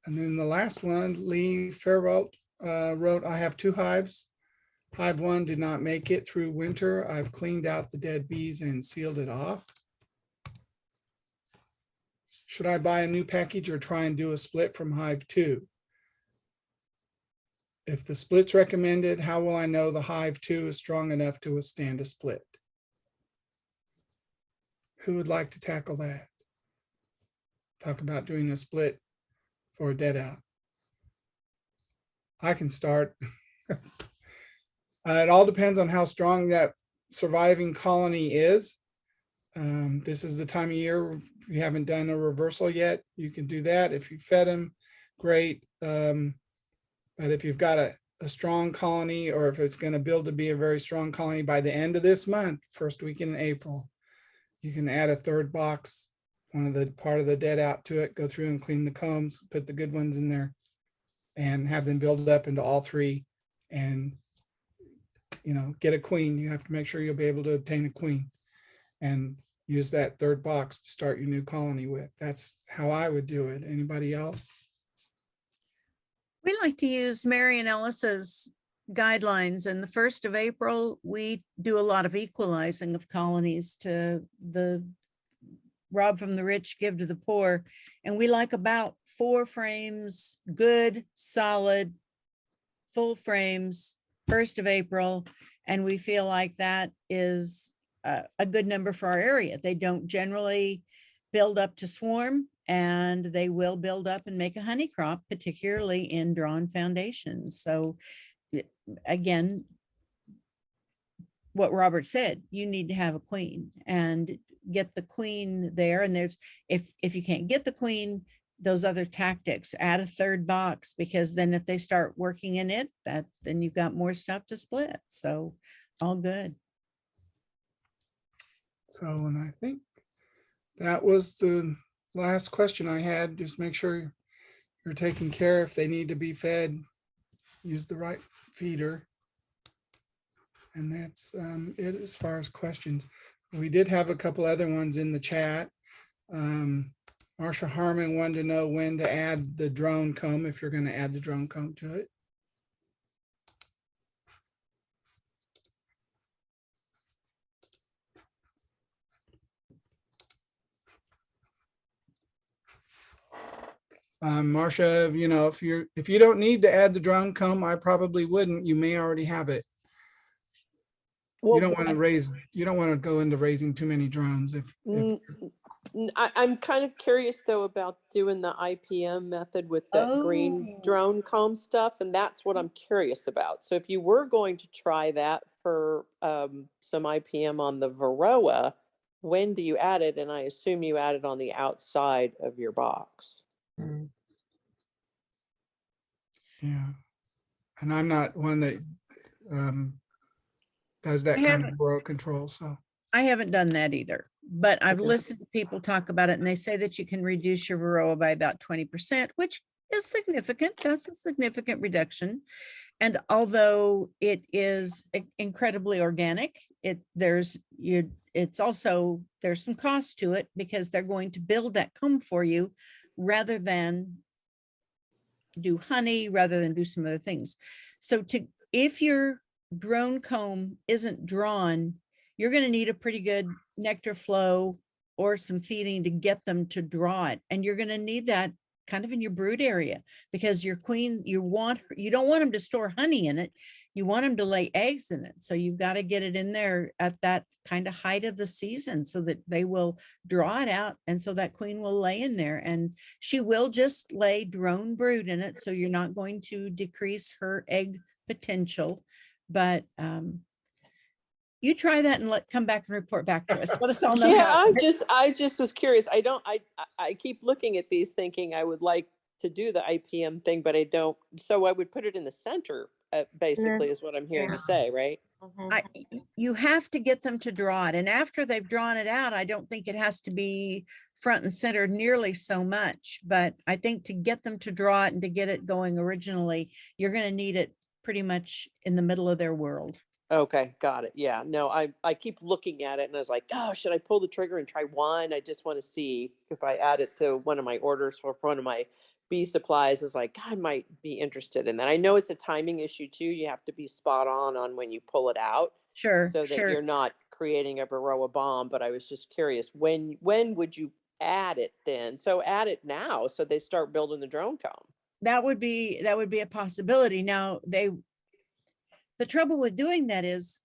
And then the last one, Lee Fairwelt wrote, I have 2 hives. Hive 1 did not make it through winter. I've cleaned out the dead bees and sealed it off. Should I buy a new package or try and do a split from hive 2? If the split's recommended, how will I know the hive 2 is strong enough to withstand a split? Who would like to tackle that? Talk about doing a split for a dead out. I can start. It all depends on how strong that surviving colony is. This is the time of year, if you haven't done a reversal yet, you can do that. If you fed them, great. But if you've got a strong colony, or if it's going to build to be a very strong colony by the end of this month, first week in April, you can add a 3rd box, part of the dead out to it, go through and clean the combs, put the good ones in there, and have them build up into all 3 and get a queen. You have to make sure you'll be able to obtain a queen and use that 3rd box to start your new colony with. That's how I would do it. Anybody else? We like to use Marion Ellis's guidelines, and the 1st of April, we do a lot of equalizing of colonies to the rob from the rich, give to the poor. And we like about 4 frames, good, solid, full frames, 1st of April. And we feel like that is a good number for our area. They don't generally build up to swarm, and they will build up and make a honey crop, particularly in drawn foundations. So again, what Robert said, you need to have a queen and get the queen there. And there's, if you can't get the queen, those other tactics, add a 3rd box, because then if they start working in it, then you've got more stuff to split. So all good. So, and I think that was the last question I had. Just make sure you're taking care. If they need to be fed, use the right feeder. And that's it as far as questions. We did have a couple other ones in the chat. Marsha Harmon wanted to know when to add the drone comb, if you're going to add the drone comb to it. Marsha, if you don't need to add the drone comb, I probably wouldn't. You may already have it. Well, You don't want to go into raising too many drones. I'm kind of curious though about doing the IPM method with that green Oh. drone comb stuff, and that's what I'm curious about. So if you were going to try that for some IPM on the Varroa, when do you add it? And I assume you add it on the outside of your box. Yeah. And I'm not one that does that I kind of haven't- rural control, so. I haven't done that either, but I've Okay. listened to people talk about it and they say that you can reduce your Varroa by about 20%, which is significant. That's a significant reduction. And although it is incredibly organic, it's also, there's some cost to it because they're going to build that comb for you rather than do honey, rather than do some other things. So if your drone comb isn't drawn, you're going to need a pretty good nectar flow or some feeding to get them to draw it. And you're going to need that kind of in your brood area because your queen, you don't want them to store honey in it. You want them to lay eggs in it. So you've got to get it in there at that kind of height of the season so that they will draw it out. And so that queen will lay in there and she will just lay drone brood in it. So you're not going to decrease her egg potential, but you try that and come back and report back to us. Let us all know. Yeah, how it works. I just was curious. I keep looking at these thinking I would like to do the IPM thing, but I don't. So I would put it in the center, basically, is what I'm hearing you say, right? You have to get them to draw it. And after they've drawn it out, I don't think it has to be front and center nearly so much. But I think to get them to draw it and to get it going originally, you're going to need it pretty much in the middle of their world. Okay, got it. Yeah, no, I keep looking at it and I was like, oh, should I pull the trigger and try one? I just want to see if I add it to one of my orders for one of my bee supplies. Is like, I might be interested in that. I know it's a timing issue too. You have to be spot on when you pull it out. Sure, So that you're not creating a Varroa bomb. But I was just curious, when would you add it then? So add it now so they start building the drone comb. That would be a possibility. Now the trouble with doing that is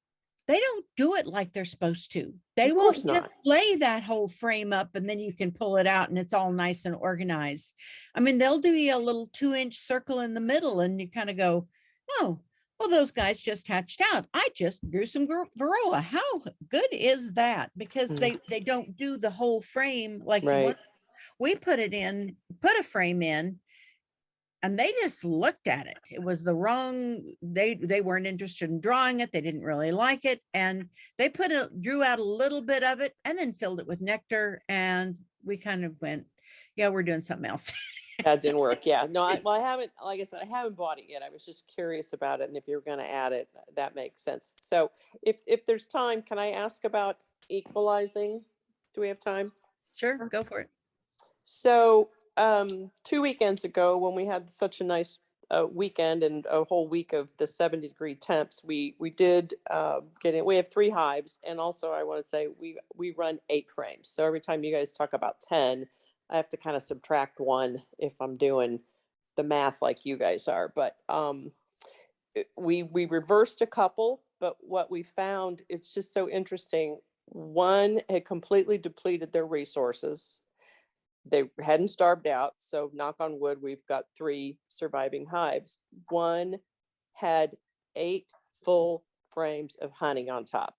they don't do it like they're supposed to. They won't just lay that whole frame up and then you can pull it out and it's all nice and organized. I mean, they'll do you a little 2-inch circle in the middle and you kind of go, oh, well, those guys just hatched out. I just grew some Varroa. How good is that? Because they don't do the whole frame like you want. We put a frame in, and they just looked at it. It was the wrong, they weren't interested in drawing it. They didn't really like it. And they drew out a little bit of it and then filled it with nectar. And we kind of went, yeah, we're doing something else. That didn't work. Yeah, no, I haven't, like I said, I haven't bought it yet. I was just curious about it. And if you're going to add it, that makes sense. So if there's time, can I ask about equalizing? Do we have time? Sure, go for it. So 2 weekends ago, when we had such a nice weekend and a whole week of the 70-degree temps, we did get in. We have 3 hives, and also I want to say we run 8 frames. So every time you guys talk about 10, I have to kind of subtract 1 if I'm doing the math like you guys are. But we reversed a couple, but what we found, it's just so interesting. One had completely depleted their resources. They hadn't starved out. So knock on wood, we've got 3 surviving hives. One had 8 full frames of honey on top.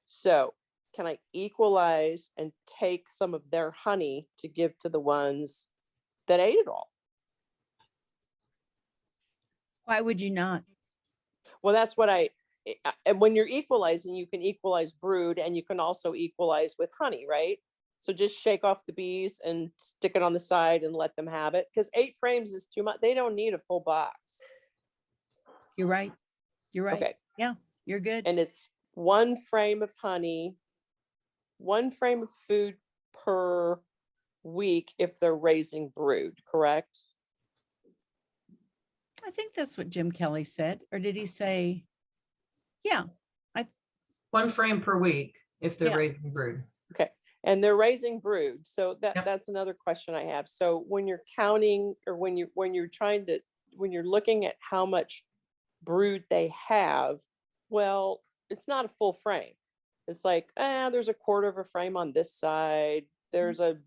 So can I equalize and take some of their honey to give to the ones that ate it all? Why would you not? Well, that's what and when you're equalizing, you can equalize brood and you can also equalize with honey, right? So just shake off the bees and stick it on the side and let them have it. Because 8 frames is too much. They don't need a full box. You're right. You're right. Okay. Yeah, you're good. And it's 1 frame of honey, 1 frame of food per week if they're raising brood, correct? I think that's what Jim Kelly said. Or did he say, yeah. 1 frame per week if they're raising brood. Okay. And they're raising brood. So that's another question I have. So when you're counting, or when you're looking at how much brood they have, well, it's not a full frame. It's like, there's a quarter of a frame on this side. There's a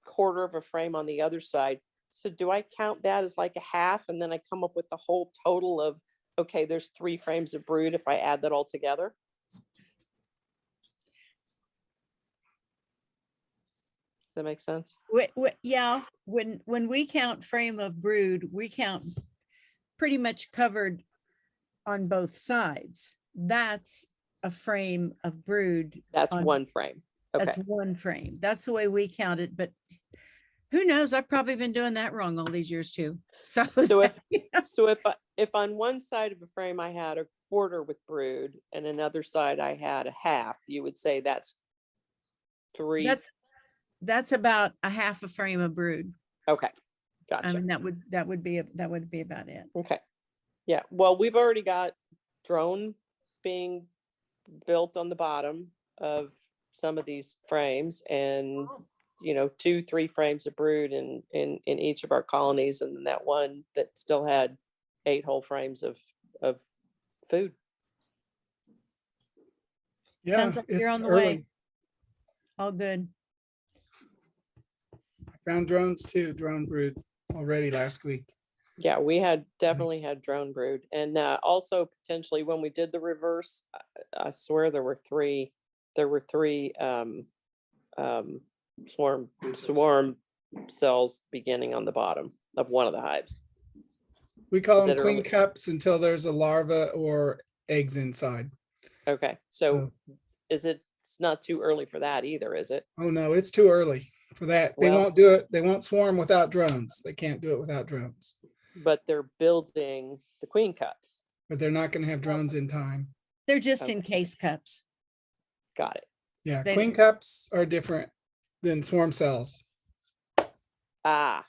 quarter of a frame on the other side. So do I count that as like a half? And then I come up with the whole total of, okay, there's 3 frames of brood if I add that all together. Does that make sense? Yeah, when we count frame of brood, we count pretty much covered on both sides. That's a frame of brood. That's one frame. Okay. That's one frame. That's the way we count it, but who knows? I've probably been doing that wrong all these years too. So if on one side of a frame I had a quarter with brood and another side I had a half, you would say that's 3. That's about a half a frame of brood. Okay. Gotcha. I mean, that would be about it. Okay. Yeah. Well, we've already got drone being built on the bottom of some of these frames, and 2-3 frames of brood in each of our colonies, and then that one that still had 8 whole frames of food. Yeah, Sounds like you're it's on the early. way. All good. I found drones too, drone brood already last week. Yeah, we had definitely had drone brood, and also potentially when we did the reverse, I swear there were 3 swarm cells beginning on the bottom of one of the hives. We call Is them it queen early? cups until there's a larva or eggs inside. Okay, so it's not too early for that either, is it? Oh no, it's too early for that. They Well- won't do it. They won't swarm without drones. They can't do it without drones. But they're building the queen cups. But they're not going to have drones in time. They're just in case cups. Got it. Yeah, They- queen cups are different than swarm cells. Ah,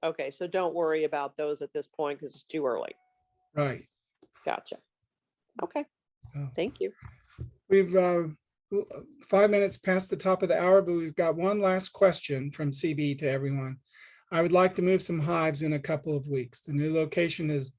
okay. So don't worry about those at this point because it's too early. Right. Gotcha. Okay. Oh. Thank you. We've 5 minutes past the top of the hour, but we've got one last question from CB to everyone. I would like to move some hives in a couple of weeks. The new location is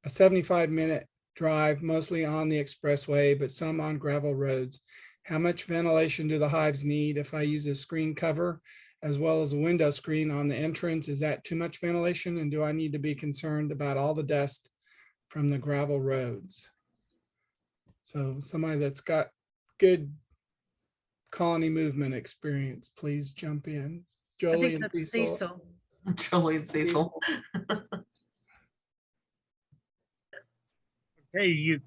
a 75-minute drive, mostly on the expressway, but some on gravel roads. How much ventilation do the hives need if I use a screen cover as well as a window screen on the entrance? Is that too much ventilation? And do I need to be concerned about all the dust from the gravel roads? So somebody that's got good colony movement experience, please jump in. I Jolie think and that's Cecil. Cecil. Jolie and Cecil. Hey,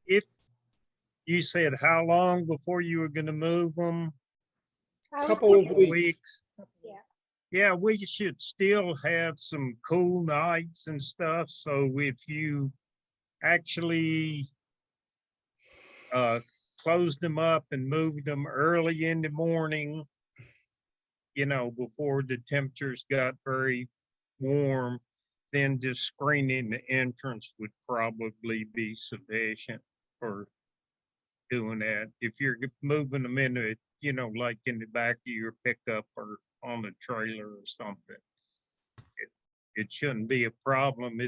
if you said how long before you were going to move them? Couple of weeks. Yeah, we should still have some cool nights and stuff. So if you actually closed them up and moved them early in the morning, before the temperatures got very warm, then just screening the entrance would probably be sufficient for doing that. If you're moving them into, like in the back of your pickup or on a trailer or something, it shouldn't be a problem.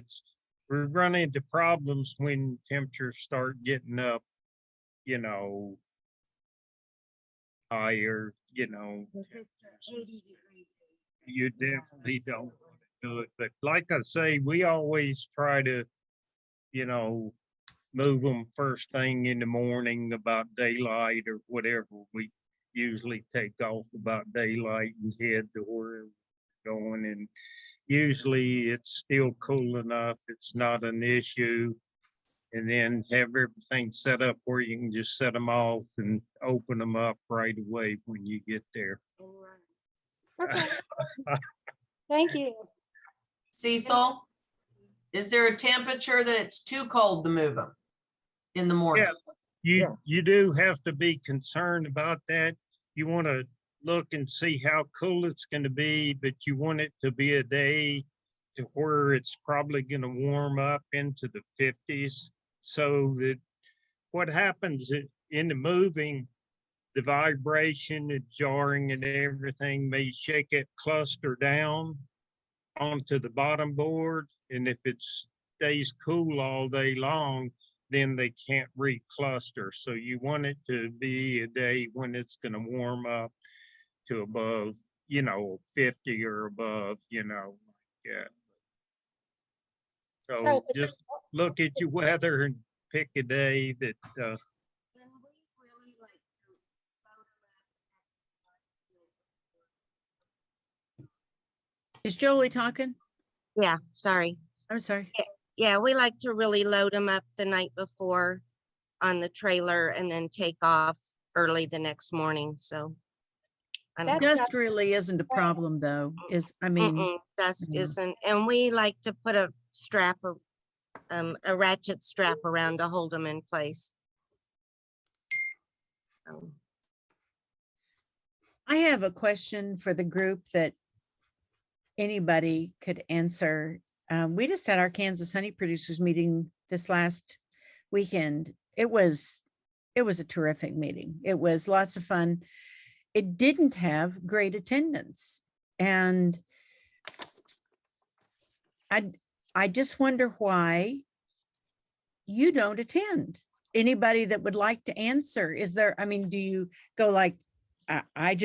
We run into problems when temperatures start getting up, higher, you definitely don't want to do it. But like I say, we always try to, move them first thing in the morning about daylight or whatever. We usually take off about daylight and head to where we're going. And usually it's still cool enough. It's not an issue. And then have everything set up where you can just set them off and open them up right away when you get there. Okay. Thank you. Cecil, is there a temperature that it's too cold to move them in the morning? Yeah, you do have to be concerned about that. You want to look and see how cool it's going to be, but you want it to be a day to where it's probably going to warm up into the 50s, so that what happens in the moving, the vibration, the jarring and everything may shake it cluster down onto the bottom board. And if it stays cool all day long, then they can't recluster. So you want it to be a day when it's going to warm up to above, 50 or above, yeah. So just look at your weather and pick a day that, Is Jolie talking? Yeah, sorry. I'm sorry. Yeah, we like to really load them up the night before on the trailer and then take off early the next morning. So I don't know. Dust really isn't a problem though, Dust yeah. isn't, and we like to put a strap or a ratchet strap around to hold them in place. So. I have a question for the group that anybody could answer. We just had our Kansas honey producers meeting this last weekend. It was a terrific meeting. It was lots of fun. It didn't have great attendance. And I just wonder why you don't attend. Anybody that would like to answer? Is there, do you go like, I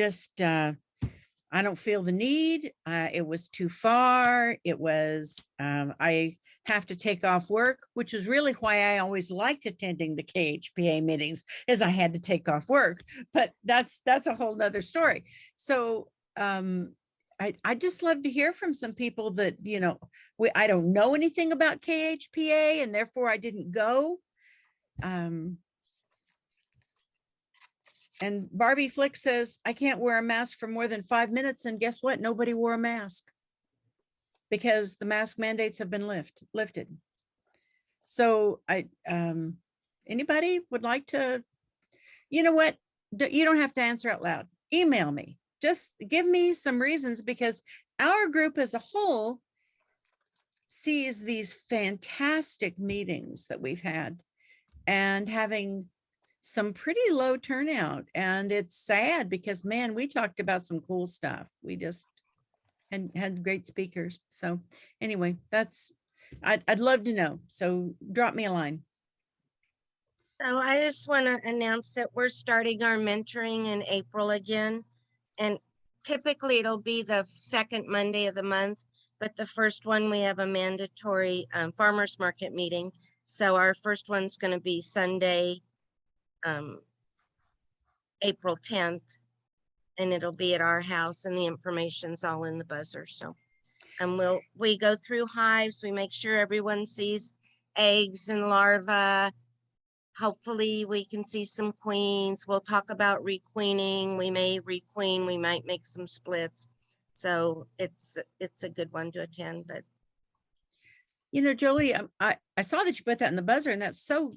don't feel the need. It was too far. It was, I have to take off work, which is really why I always liked attending the KHPA meetings, is I had to take off work, but that's a whole nother story. So I just love to hear from some people that, I don't know anything about KHPA and therefore I didn't go. And Barbie Flick says, I can't wear a mask for more than 5 minutes. And guess what? Nobody wore a mask because the mask mandates have been lifted. So anybody would like to, you know what? You don't have to answer out loud. Email me. Just give me some reasons, because our group as a whole sees these fantastic meetings that we've had and having some pretty low turnout. And it's sad because, man, we talked about some cool stuff. We just had great speakers. So anyway, I'd love to know. So drop me a line. So I just want to announce that we're starting our mentoring in April again. And typically it'll be the second Monday of the month, but the first one we have a mandatory farmers market meeting. So our first one's going to be Sunday, April 10th, and it'll be at our house, and the information's all in the buzzer. So, and we go through hives. We make sure everyone sees eggs and larvae. Hopefully we can see some queens. We'll talk about requeening. We may requeen, we might make some splits. So it's a good one to attend. But Jolie, I saw that you put that in the buzzer, and that's so,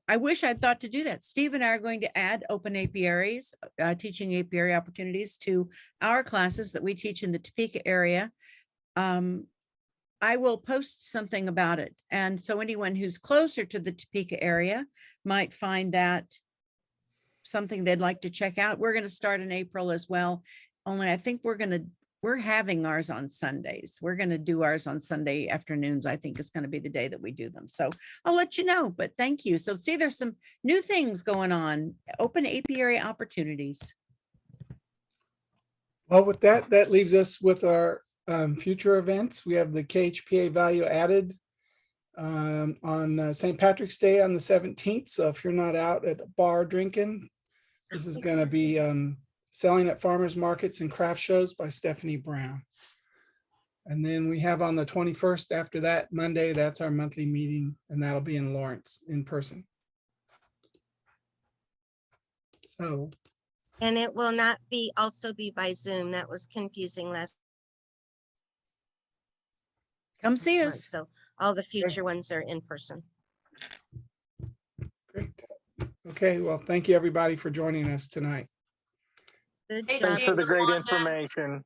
I wish I'd thought to do that. Steve and I are going to add open apiaries, teaching apiary opportunities to our classes that we teach in the Topeka area. I will post something about it. And so anyone who's closer to the Topeka area might find that something they'd like to check out. We're going to start in April as well. Only I think we're having ours on Sundays. We're going to do ours on Sunday afternoons. I think it's going to be the day that we do them. So I'll let you know, but thank you. So see, there's some new things going on, open apiary opportunities. Well, with that leaves us with our future events. We have the KHPA Value Added on St. Patrick's Day on the 17th. So if you're not out at the bar drinking, this is going to be Selling at Farmers Markets and Craft Shows by Stephanie Brown. And then we have on the 21st after that, Monday, that's our monthly meeting, and that'll be in Lawrence in person. So. And it will not be also be by Zoom. That was confusing last. Come see us. So all the future ones are in person. Great. Okay, well, thank you everybody for joining us tonight. Good Thanks for job. the great information.